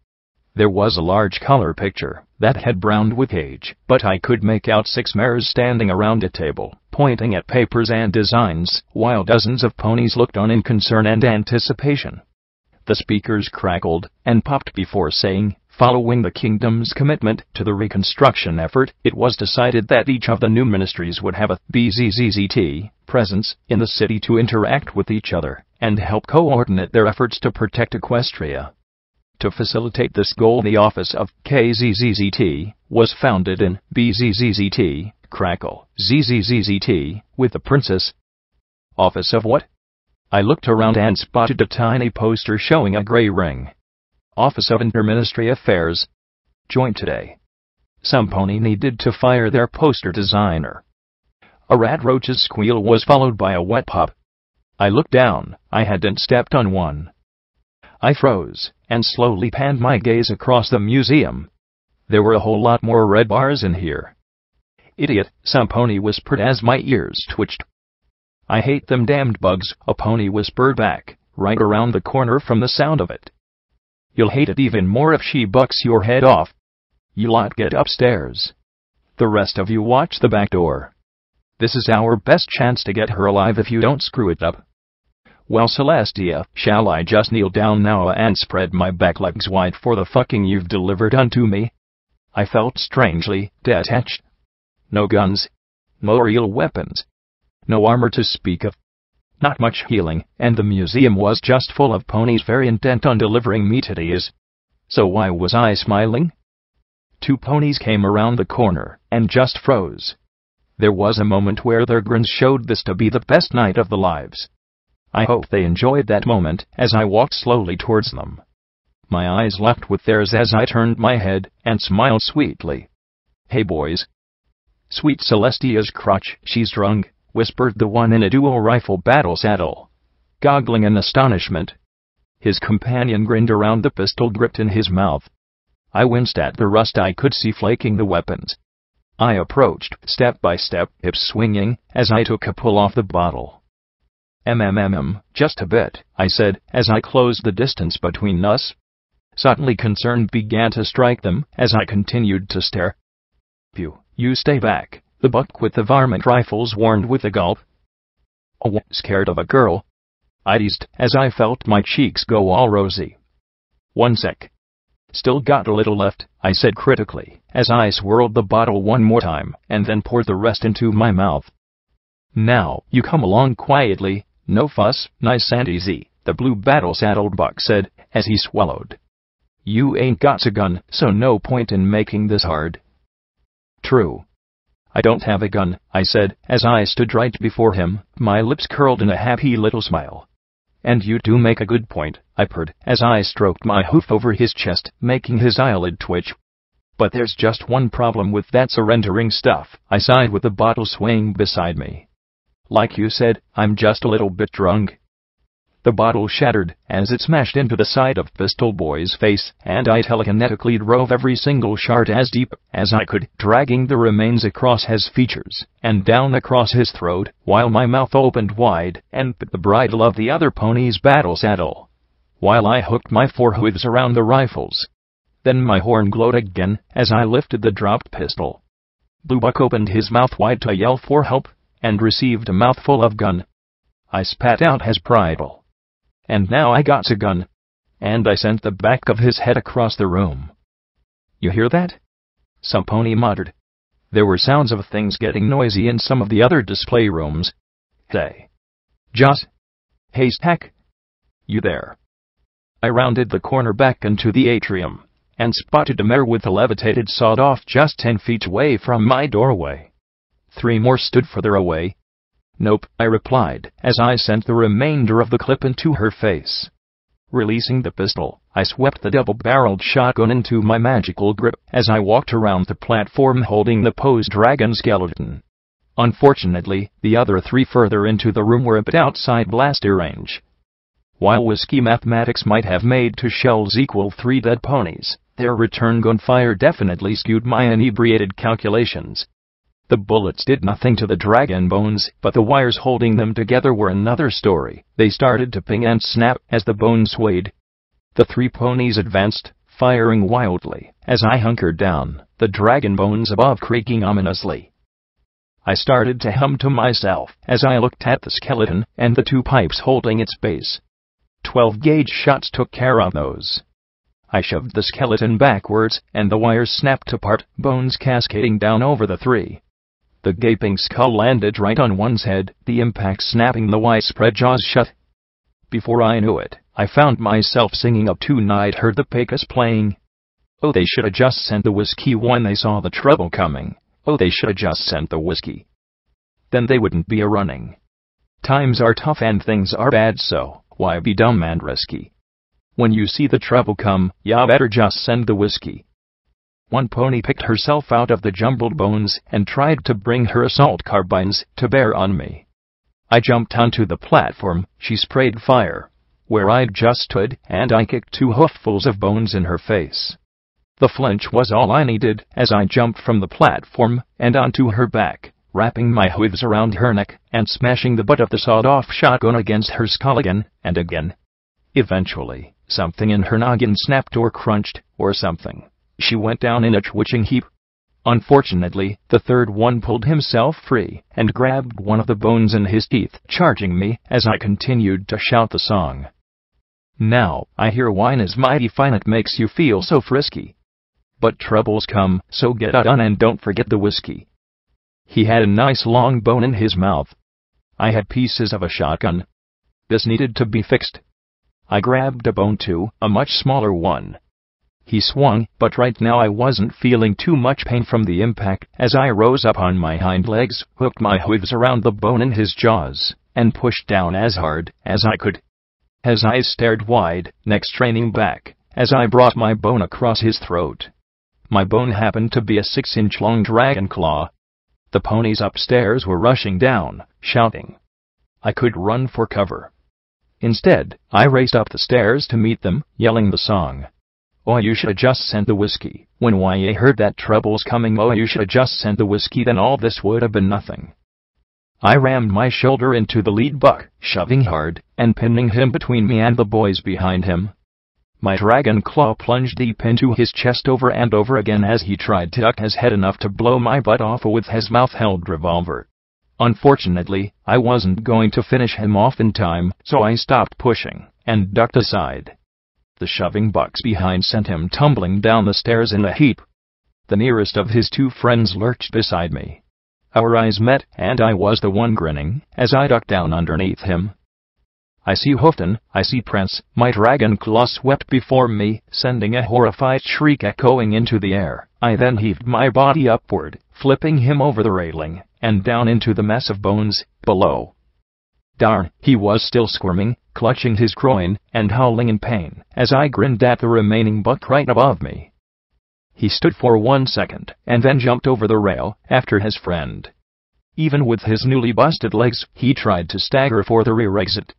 There was a large color picture that had browned with age, but I could make out 6 mares standing around a table, pointing at papers and designs, while dozens of ponies looked on in concern and anticipation. The speakers crackled and popped before saying, following the kingdom's commitment to the reconstruction effort, it was decided that each of the new ministries would have a BZZZT presence in the city to interact with each other and help coordinate their efforts to protect Equestria. To facilitate this goal, the office of KZZZT was founded in BZZZT, crackle, ZZZZT, with the princess. Office of what? I looked around and spotted a tiny poster showing a gray ring. Office of Interministry Affairs. Joint today. Some pony needed to fire their poster designer. A rat roach's squeal was followed by a wet pop. I looked down. I hadn't stepped on one. I froze, and slowly panned my gaze across the museum. There were a whole lot more red bars in here. Idiot, some pony whispered as my ears twitched. I hate them damned bugs, a pony whispered back, right around the corner from the sound of it. You'll hate it even more if she bucks your head off. You lot get upstairs. The rest of you watch the back door. This is our best chance to get her alive if you don't screw it up. Well, Celestia, shall I just kneel down now and spread my back legs wide for the fucking you've delivered unto me? I felt strangely detached. No guns. No real weapons. No armor to speak of. Not much healing, and the museum was just full of ponies very intent on delivering me titties. So why was I smiling? 2 ponies came around the corner, and just froze. There was a moment where their grins showed this to be the best night of their lives. I hope they enjoyed that moment as I walked slowly towards them. My eyes locked with theirs as I turned my head and smiled sweetly. Hey boys. Sweet Celestia's crotch, she's drunk, whispered the one in a dual rifle battle saddle, goggling in astonishment. His companion grinned around the pistol gripped in his mouth. I winced at the rust I could see flaking the weapons. I approached, step by step, hips swinging, as I took a pull off the bottle. Just a bit, I said, as I closed the distance between us. Suddenly concern began to strike them, as I continued to stare. You stay back, the buck with the varmint rifles warned with a gulp. Oh, scared of a girl? I teased, as I felt my cheeks go all rosy. 1 sec. Still got a little left, I said critically, as I swirled the bottle one more time, and then poured the rest into my mouth. Now, you come along quietly, no fuss, nice and easy, the blue battle-saddled buck said, as he swallowed. You ain't got a gun, so no point in making this hard. True. I don't have a gun, I said, as I stood right before him, my lips curled in a happy little smile. "And you do make a good point," I purred, as I stroked my hoof over his chest, making his eyelid twitch. "But there's just one problem with that surrendering stuff," I sighed with the bottle swaying beside me. "Like you said, I'm just a little bit drunk." The bottle shattered as it smashed into the side of Pistol Boy's face, and I telekinetically drove every single shard as deep as I could, dragging the remains across his features and down across his throat, while my mouth opened wide and bit the bridle of the other pony's battle saddle, while I hooked my forehooves around the rifles. Then my horn glowed again as I lifted the dropped pistol. Blue Buck opened his mouth wide to yell for help, and received a mouthful of gun. I spat out his bridle. "And now I got a gun." And I sent the back of his head across the room. "You hear that?" some pony muttered. There were sounds of things getting noisy in some of the other display rooms. "Hey, Joss. Hey, Stack. You there?" I rounded the corner back into the atrium, and spotted a Mare with a levitated sawed-off just 10 feet away from my doorway. 3 more stood further away. "Nope," I replied, as I sent the remainder of the clip into her face. Releasing the pistol, I swept the double-barreled shotgun into my magical grip as I walked around the platform holding the posed dragon skeleton. Unfortunately, the other 3 further into the room were a bit outside blaster range. While whiskey mathematics might have made 2 shells equal 3 dead ponies, their return gunfire definitely skewed my inebriated calculations. The bullets did nothing to the dragon bones, but the wires holding them together were another story. They started to ping and snap as the bones swayed. The 3 ponies advanced, firing wildly, as I hunkered down, the dragon bones above creaking ominously. I started to hum to myself as I looked at the skeleton and the 2 pipes holding its base. 12-gauge shots took care of those. I shoved the skeleton backwards, and the wires snapped apart, bones cascading down over the 3. The gaping skull landed right on one's head, the impact snapping the widespread jaws shut. Before I knew it, I found myself singing a tune I'd heard the Pecos playing. Oh, they should have just sent the whiskey when they saw the trouble coming. Oh, they should have just sent the whiskey. Then they wouldn't be a-running. Times are tough and things are bad, so why be dumb and risky? When you see the trouble come, ya better just send the whiskey. One pony picked herself out of the jumbled bones and tried to bring her assault carbines to bear on me. I jumped onto the platform, she sprayed fire where I'd just stood, and I kicked 2 hooffuls of bones in her face. The flinch was all I needed as I jumped from the platform and onto her back, wrapping my hooves around her neck and smashing the butt of the sawed-off shotgun against her skull again and again. Eventually, something in her noggin snapped or crunched, or something. She went down in a twitching heap. Unfortunately, the 3rd one pulled himself free and grabbed one of the bones in his teeth, charging me as I continued to shout the song. Now, I hear wine is mighty fine, it makes you feel so frisky. But troubles come, so get out on and don't forget the whiskey. He had a nice long bone in his mouth. I had pieces of a shotgun. This needed to be fixed. I grabbed a bone too, a much smaller one. He swung, but right now I wasn't feeling too much pain from the impact as I rose up on my hind legs, hooked my hooves around the bone in his jaws, and pushed down as hard as I could. His eyes stared wide, neck straining back, as I brought my bone across his throat. My bone happened to be a 6-inch long dragon claw. The ponies upstairs were rushing down, shouting. I could run for cover. Instead, I raced up the stairs to meet them, yelling the song. Oh, you should have just sent the whiskey. When YA heard that trouble's coming, oh, you should have just sent the whiskey, then all this would have been nothing. I rammed my shoulder into the lead buck, shoving hard, and pinning him between me and the boys behind him. My dragon claw plunged deep into his chest over and over again as he tried to duck his head enough to blow my butt off with his mouth-held revolver. Unfortunately, I wasn't going to finish him off in time, so I stopped pushing and ducked aside. The shoving bucks behind sent him tumbling down the stairs in a heap. The nearest of his 2 friends lurched beside me. Our eyes met, and I was the one grinning as I ducked down underneath him. I see Hoofington, I see Prince. My dragon claw swept before me, sending a horrified shriek echoing into the air. I then heaved my body upward, flipping him over the railing and down into the mess of bones below. Darn, he was still squirming, clutching his groin, and howling in pain, as I grinned at the remaining buck right above me. He stood for 1 second, and then jumped over the rail, after his friend. Even with his newly busted legs, he tried to stagger for the rear exit.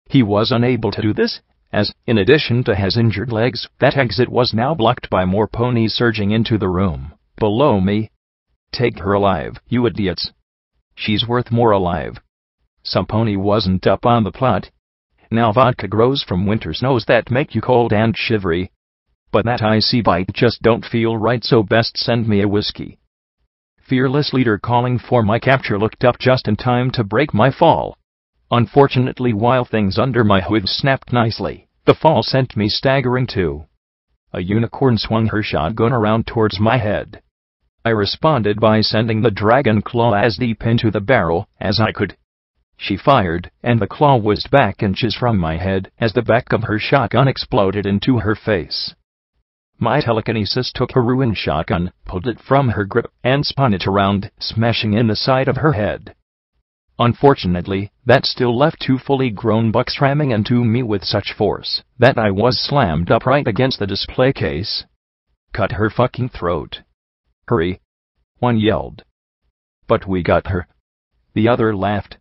He was unable to do this, as, in addition to his injured legs, that exit was now blocked by more ponies surging into the room below me. Take her alive, you idiots. She's worth more alive. Some pony wasn't up on the plot. Now vodka grows from winter snows that make you cold and shivery. But that icy bite just don't feel right, so best send me a whiskey. Fearless leader calling for my capture looked up just in time to break my fall. Unfortunately, while things under my hood snapped nicely, the fall sent me staggering too. A unicorn swung her shotgun around towards my head. I responded by sending the dragon claw as deep into the barrel as I could. She fired, and the claw whizzed back inches from my head as the back of her shotgun exploded into her face. My telekinesis took her ruined shotgun, pulled it from her grip, and spun it around, smashing in the side of her head. Unfortunately, that still left 2 fully grown bucks ramming into me with such force that I was slammed upright against the display case. Cut her fucking throat. Hurry. One yelled. But we got her. The other laughed.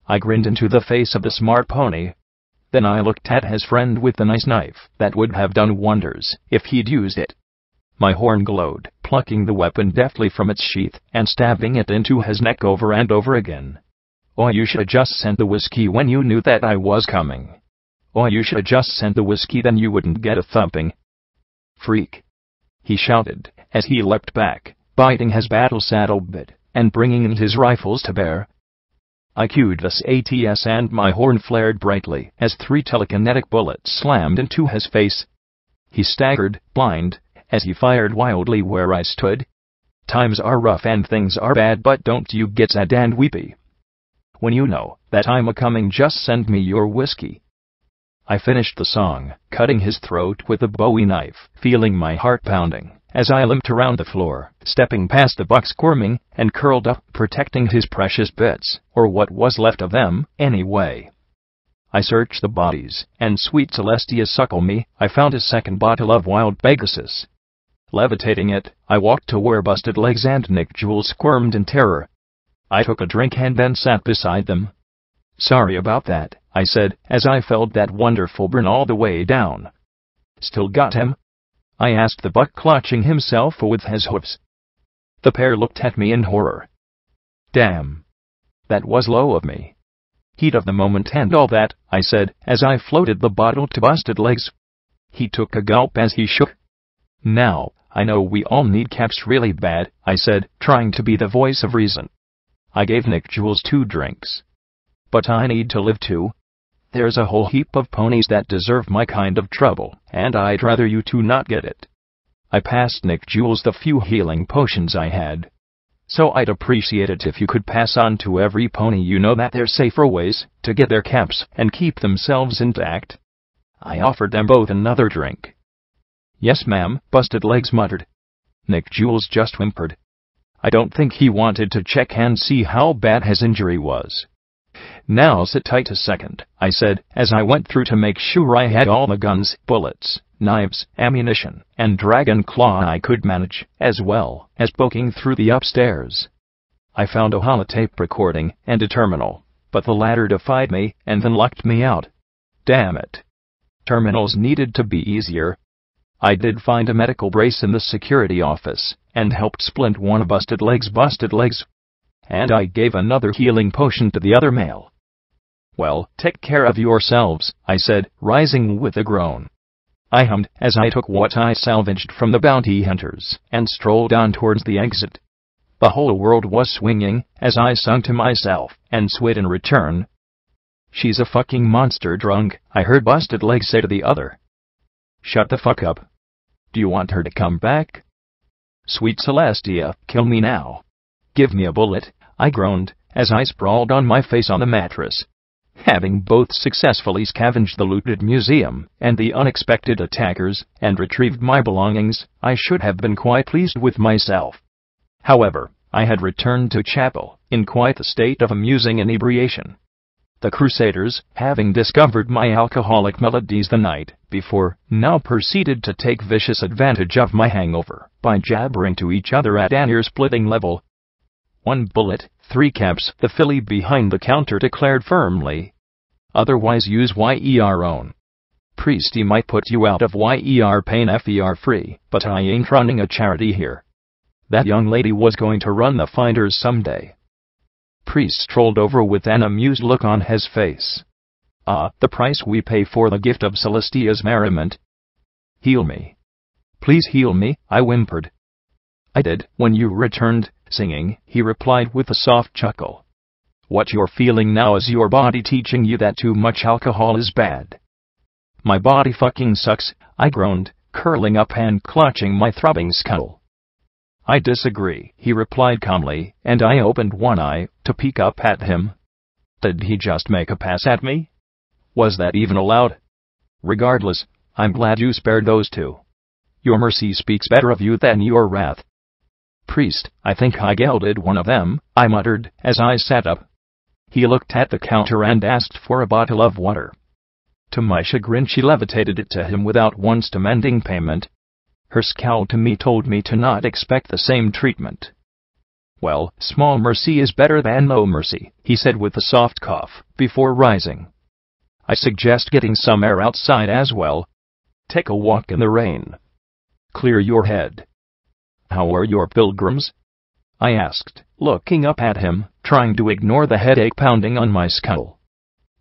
I grinned into the face of the smart pony. Then I looked at his friend with the nice knife that would have done wonders if he'd used it. My horn glowed, plucking the weapon deftly from its sheath and stabbing it into his neck over and over again. Oh, you should have just sent the whiskey when you knew that I was coming. Oh, you should have just sent the whiskey, then you wouldn't get a thumping. Freak. He shouted as he leapt back, biting his battle saddle bit and bringing in his rifles to bear. I cued this ATS and my horn flared brightly as 3 telekinetic bullets slammed into his face. He staggered, blind, as he fired wildly where I stood. Times are rough and things are bad, but don't you get sad and weepy. When you know that I'm a-coming, just send me your whiskey. I finished the song, cutting his throat with a Bowie knife, feeling my heart pounding as I limped around the floor, stepping past the buck squirming and curled up, protecting his precious bits, or what was left of them, anyway. I searched the bodies, and sweet Celestia suckle me, I found a second bottle of wild Pegasus. Levitating it, I walked to where Busted Legs and Nick Jewel squirmed in terror. I took a drink and then sat beside them. Sorry about that, I said, as I felt that wonderful burn all the way down. Still got him? I asked the buck, clutching himself with his hoofs. The pair looked at me in horror. Damn. That was low of me. Heat of the moment and all that, I said, as I floated the bottle to Busted Legs. He took a gulp as he shook. Now, I know we all need caps really bad, I said, trying to be the voice of reason. I gave Nick Jules 2 drinks. But I need to live too. There's a whole heap of ponies that deserve my kind of trouble, and I'd rather you two not get it. I passed Nick Jules the few healing potions I had. So I'd appreciate it if you could pass on to every pony you know that there's safer ways to get their caps and keep themselves intact. I offered them both another drink. Yes, ma'am, Busted Legs muttered. Nick Jules just whimpered. I don't think he wanted to check and see how bad his injury was. Now sit tight a second, I said, as I went through to make sure I had all the guns, bullets, knives, ammunition, and dragon claw I could manage, as well as poking through the upstairs. I found a holotape recording and a terminal, but the latter defied me and then locked me out. Damn it. Terminals needed to be easier. I did find a medical brace in the security office, and helped splint one of Busted Legs, and I gave another healing potion to the other male. Well, take care of yourselves, I said, rising with a groan. I hummed as I took what I salvaged from the bounty hunters and strolled on towards the exit. The whole world was swinging as I sung to myself and swayed in return. She's a fucking monster drunk, I heard Busted Legs say to the other. Shut the fuck up. Do you want her to come back? Sweet Celestia, kill me now. Give me a bullet, I groaned, as I sprawled on my face on the mattress. Having both successfully scavenged the looted museum and the unexpected attackers and retrieved my belongings, I should have been quite pleased with myself. However, I had returned to chapel in quite a state of amusing inebriation. The Crusaders, having discovered my alcoholic melodies the night before, now proceeded to take vicious advantage of my hangover by jabbering to each other at an ear-splitting level. 1 bullet, 3 caps, the filly behind the counter declared firmly. Otherwise use YER own. Priest, he might put you out of YER pain FER free, but I ain't running a charity here. That young lady was going to run the finders someday. Priest strolled over with an amused look on his face. Ah, the price we pay for the gift of Celestia's merriment. Heal me. Please heal me, I whimpered. I did, when you returned, singing, he replied with a soft chuckle. What you're feeling now is your body teaching you that too much alcohol is bad. My body fucking sucks, I groaned, curling up and clutching my throbbing skull. I disagree, he replied calmly, and I opened one eye to peek up at him. Did he just make a pass at me? Was that even allowed? Regardless, I'm glad you spared those two. Your mercy speaks better of you than your wrath. Priest, I think I gelded one of them, I muttered as I sat up. He looked at the counter and asked for a bottle of water. To my chagrin, she levitated it to him without once demanding payment. Her scowl to me told me to not expect the same treatment. Well, small mercy is better than no mercy, he said with a soft cough, before rising. I suggest getting some air outside as well. Take a walk in the rain. Clear your head. How are your pilgrims? I asked, looking up at him, trying to ignore the headache pounding on my skull.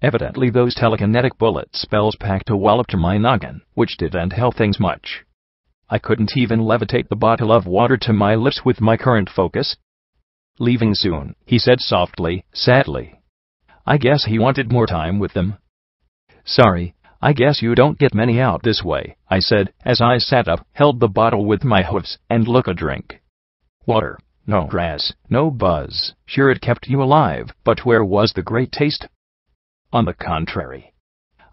Evidently those telekinetic bullet spells packed a wallop to my noggin, which didn't help things much. I couldn't even levitate the bottle of water to my lips with my current focus. Leaving soon, he said softly, sadly. I guess he wanted more time with them. Sorry, I guess you don't get many out this way, I said, as I sat up, held the bottle with my hoofs, and look a drink. Water, no grass, no buzz, sure it kept you alive, but where was the great taste? On the contrary.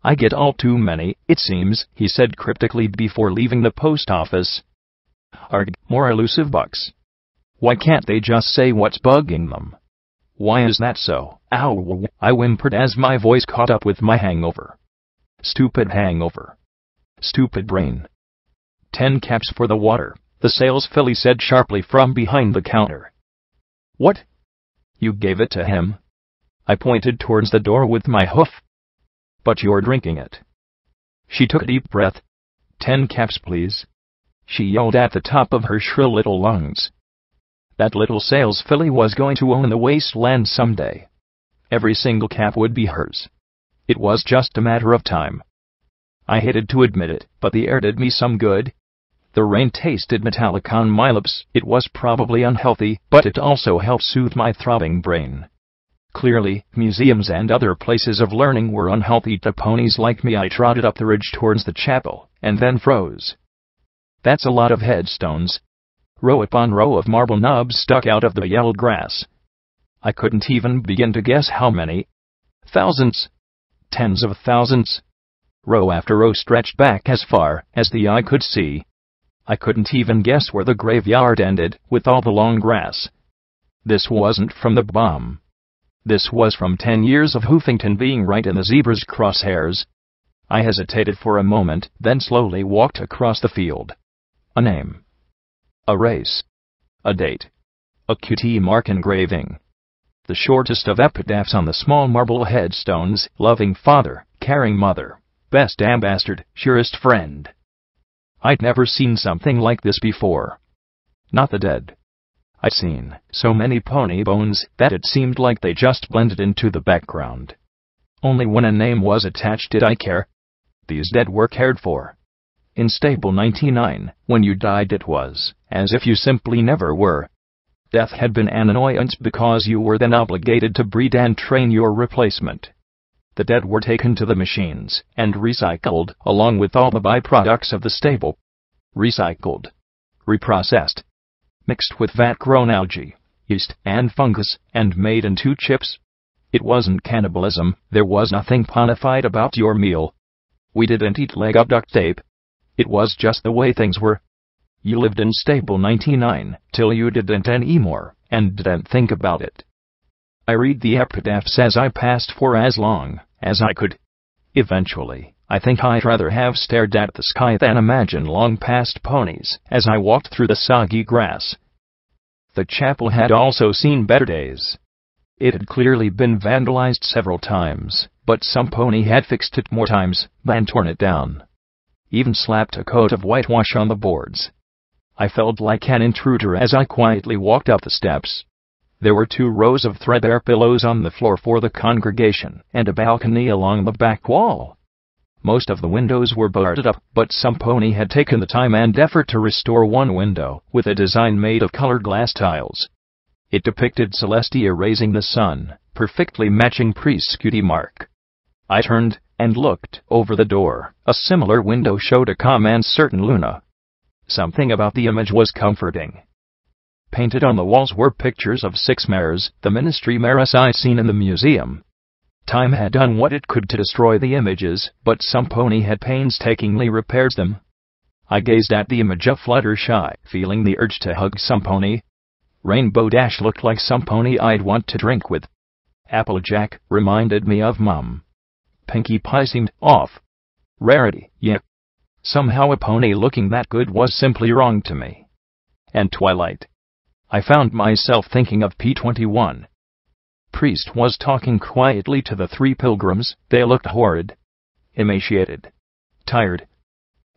I get all too many, it seems, he said cryptically before leaving the post office. Arg, more elusive bucks. Why can't they just say what's bugging them? Why is that so? Ow, I whimpered as my voice caught up with my hangover. Stupid hangover. Stupid brain. 10 caps for the water, the sales filly said sharply from behind the counter. What? You gave it to him? I pointed towards the door with my hoof. But you're drinking it. She took a deep breath. 10 caps, please. She yelled at the top of her shrill little lungs. That little sales filly was going to own the wasteland someday. Every single cap would be hers. It was just a matter of time. I hated to admit it, but the air did me some good. The rain tasted metallic on my lips. It was probably unhealthy, but it also helped soothe my throbbing brain. Clearly, museums and other places of learning were unhealthy to ponies like me. I trotted up the ridge towards the chapel, and then froze. That's a lot of headstones. Row upon row of marble knobs stuck out of the yellowed grass. I couldn't even begin to guess how many. Thousands. Tens of thousands. Row after row stretched back as far as the eye could see. I couldn't even guess where the graveyard ended, with all the long grass. This wasn't from the bomb. This was from 10 years of Hoofington being right in the zebra's crosshairs. I hesitated for a moment, then slowly walked across the field. A name. A race. A date. A QT mark engraving. The shortest of epitaphs on the small marble headstones: loving father, caring mother, best ambassador, surest friend. I'd never seen something like this before. Not the dead. I'd seen so many pony bones that it seemed like they just blended into the background. Only when a name was attached did I care. These dead were cared for. In stable 99, when you died, it was as if you simply never were. Death had been an annoyance because you were then obligated to breed and train your replacement. The dead were taken to the machines and recycled, along with all the byproducts of the stable. Recycled. Reprocessed. Mixed with vat-grown algae, yeast, and fungus, and made into chips. It wasn't cannibalism. There was nothing ponified about your meal. We didn't eat leg up duct tape. It was just the way things were. You lived in stable 99 till you didn't anymore, and didn't think about it. I read the epitaphs as I passed for as long as I could. Eventually, I think I'd rather have stared at the sky than imagine long past ponies as I walked through the soggy grass. The chapel had also seen better days. It had clearly been vandalized several times, but some pony had fixed it more times than torn it down. Even slapped a coat of whitewash on the boards. I felt like an intruder as I quietly walked up the steps. There were 2 rows of threadbare pillows on the floor for the congregation, and a balcony along the back wall. Most of the windows were boarded up, but some pony had taken the time and effort to restore one window, with a design made of colored glass tiles. It depicted Celestia raising the sun, perfectly matching Priest's cutie mark. I turned and looked over the door. A similar window showed a calm and certain Luna. Something about the image was comforting. Painted on the walls were pictures of 6 mares, the ministry mares I'd seen in the museum. Time had done what it could to destroy the images, but some pony had painstakingly repaired them. I gazed at the image of Fluttershy, feeling the urge to hug some pony. Rainbow Dash looked like some pony I'd want to drink with. Applejack reminded me of Mum. Pinkie Pie seemed off. Rarity, yeah. Somehow a pony looking that good was simply wrong to me. And Twilight. I found myself thinking of P21. Priest was talking quietly to the 3 pilgrims. They looked horrid. Emaciated. Tired.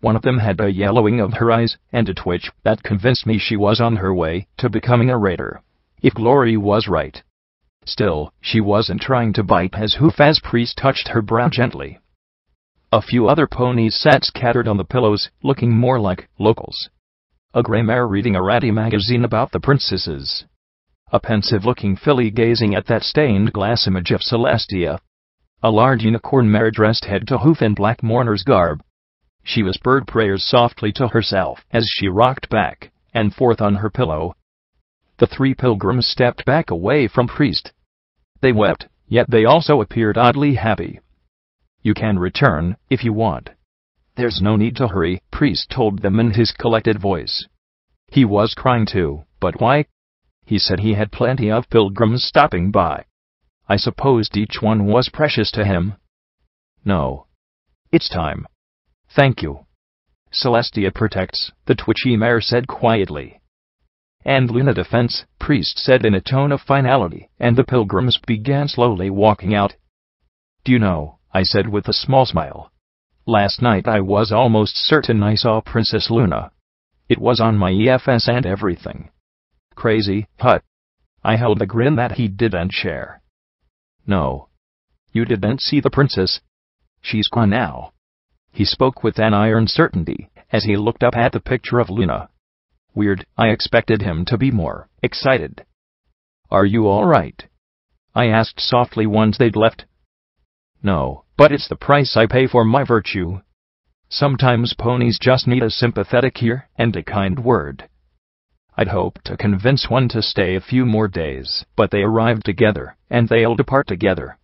One of them had a yellowing of her eyes and a twitch that convinced me she was on her way to becoming a raider. If Glory was right. Still, she wasn't trying to bite as Priest touched her brow gently. A few other ponies sat scattered on the pillows, looking more like locals. A grey mare reading a ratty magazine about the princesses. A pensive-looking filly gazing at that stained glass image of Celestia. A large unicorn mare dressed head to hoof in black mourner's garb. She whispered prayers softly to herself as she rocked back and forth on her pillow. The 3 pilgrims stepped back away from Priest. They wept, yet they also appeared oddly happy. You can return, if you want. There's no need to hurry, Priest told them in his collected voice. He was crying too, but why? He said he had plenty of pilgrims stopping by. I supposed each one was precious to him. No. It's time. Thank you. Celestia protects, the twitchy mare said quietly. And Luna defends, Priest said in a tone of finality, and the pilgrims began slowly walking out. Do you know, I said with a small smile. Last night I was almost certain I saw Princess Luna. It was on my EFS and everything. Crazy, huh? I held a grin that he didn't share. No. You didn't see the princess? She's gone now. He spoke with an iron certainty as he looked up at the picture of Luna. Weird, I expected him to be more excited. Are you all right? I asked softly once they'd left. No, but it's the price I pay for my virtue. Sometimes ponies just need a sympathetic ear and a kind word. I'd hoped to convince one to stay a few more days, but they arrived together, and they'll depart together.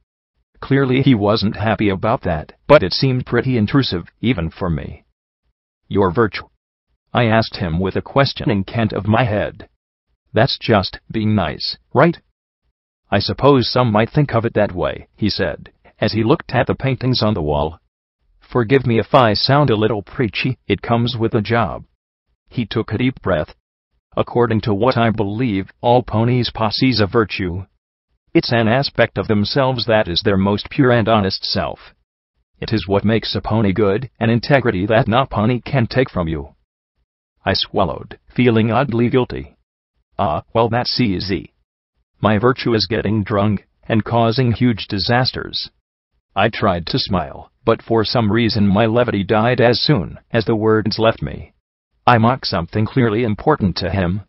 Clearly he wasn't happy about that, but it seemed pretty intrusive, even for me. Your virtue? I asked him with a questioning cant of my head. That's just being nice, right? I suppose some might think of it that way, he said, as he looked at the paintings on the wall. Forgive me if I sound a little preachy, it comes with the job. He took a deep breath. According to what I believe, all ponies possess a virtue. It's an aspect of themselves that is their most pure and honest self. It is what makes a pony good, an integrity that no pony can take from you. I swallowed, feeling oddly guilty. Well that's easy. My virtue is getting drunk, and causing huge disasters. I tried to smile, but for some reason my levity died as soon as the words left me. I mocked something clearly important to him.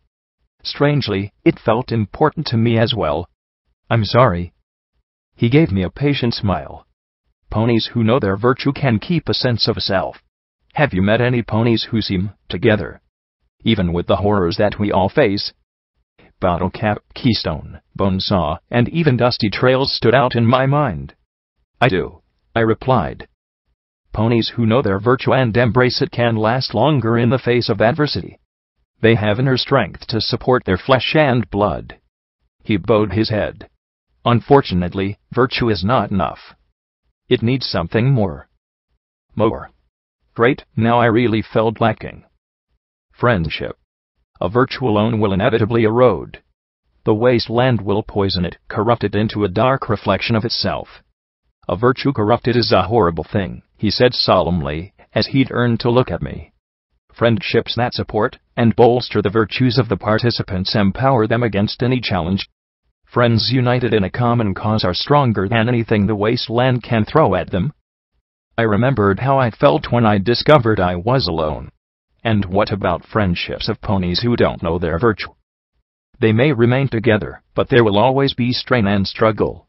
Strangely, it felt important to me as well. I'm sorry. He gave me a patient smile. Ponies who know their virtue can keep a sense of self. Have you met any ponies who seem together? Even with the horrors that we all face? Bottlecap, Keystone, Bonesaw, and even Dusty Trails stood out in my mind. I do, I replied. Ponies who know their virtue and embrace it can last longer in the face of adversity. They have inner strength to support their flesh and blood. He bowed his head. Unfortunately, virtue is not enough. It needs something more. More. Great, now I really felt lacking. Friendship. A virtue alone will inevitably erode. The wasteland will poison it, corrupt it into a dark reflection of itself. A virtue corrupted is a horrible thing, he said solemnly, as he turned to look at me. Friendships that support and bolster the virtues of the participants empower them against any challenge. Friends united in a common cause are stronger than anything the wasteland can throw at them. I remembered how I felt when I discovered I was alone. And what about friendships of ponies who don't know their virtue? They may remain together, but there will always be strain and struggle.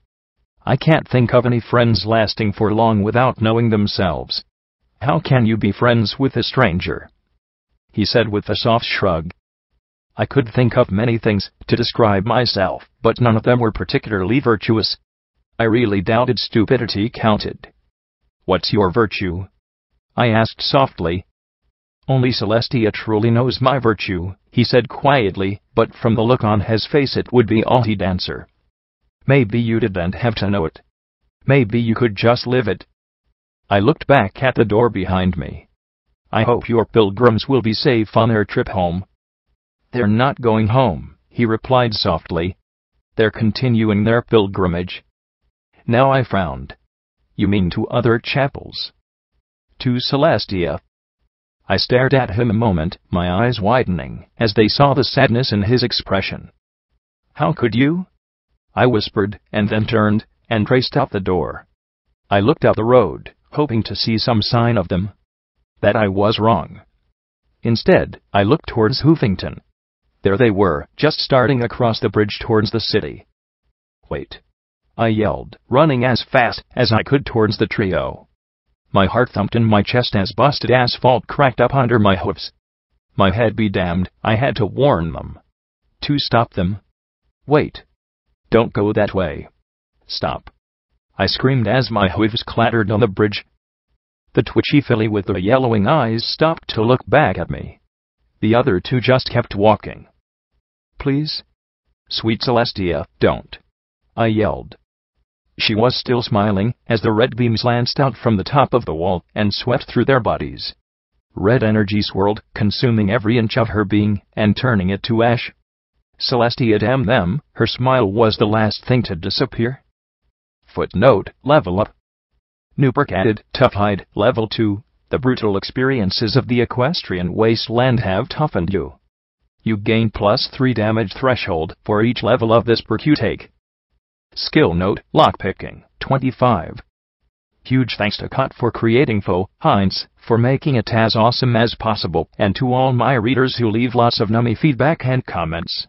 I can't think of any friends lasting for long without knowing themselves. How can you be friends with a stranger? He said with a soft shrug. I could think of many things to describe myself, but none of them were particularly virtuous. I really doubted stupidity counted. What's your virtue? I asked softly. Only Celestia truly knows my virtue, he said quietly, but from the look on his face it would be all he'd answer. Maybe you didn't have to know it. Maybe you could just live it. I looked back at the door behind me. I hope your pilgrims will be safe on their trip home. They're not going home, he replied softly. They're continuing their pilgrimage. Now I frowned. You mean to other chapels? To Celestia. I stared at him a moment, my eyes widening, as they saw the sadness in his expression. How could you? I whispered, and then turned, and raced out the door. I looked up the road, hoping to see some sign of them. That I was wrong. Instead, I looked towards Hoofington. There they were, just starting across the bridge towards the city. Wait! I yelled, running as fast as I could towards the trio. My heart thumped in my chest as busted asphalt cracked up under my hoofs. My head be damned, I had to warn them. To stop them. Wait. Don't go that way. Stop. I screamed as my hooves clattered on the bridge. The twitchy filly with the yellowing eyes stopped to look back at me. The other two just kept walking. Please? Sweet Celestia, don't. I yelled. She was still smiling, as the red beams lanced out from the top of the wall and swept through their bodies. Red energy swirled, consuming every inch of her being, and turning it to ash. Celestia damn them, her smile was the last thing to disappear. Footnote, level up. Newberg added, tough-hide, level 2, the brutal experiences of the equestrian wasteland have toughened you. You gain +3 damage threshold for each level of this perk you take. Skill note, lockpicking, 25. Huge thanks to Cut for creating Heinz, for making it as awesome as possible, and to all my readers who leave lots of nummy feedback and comments.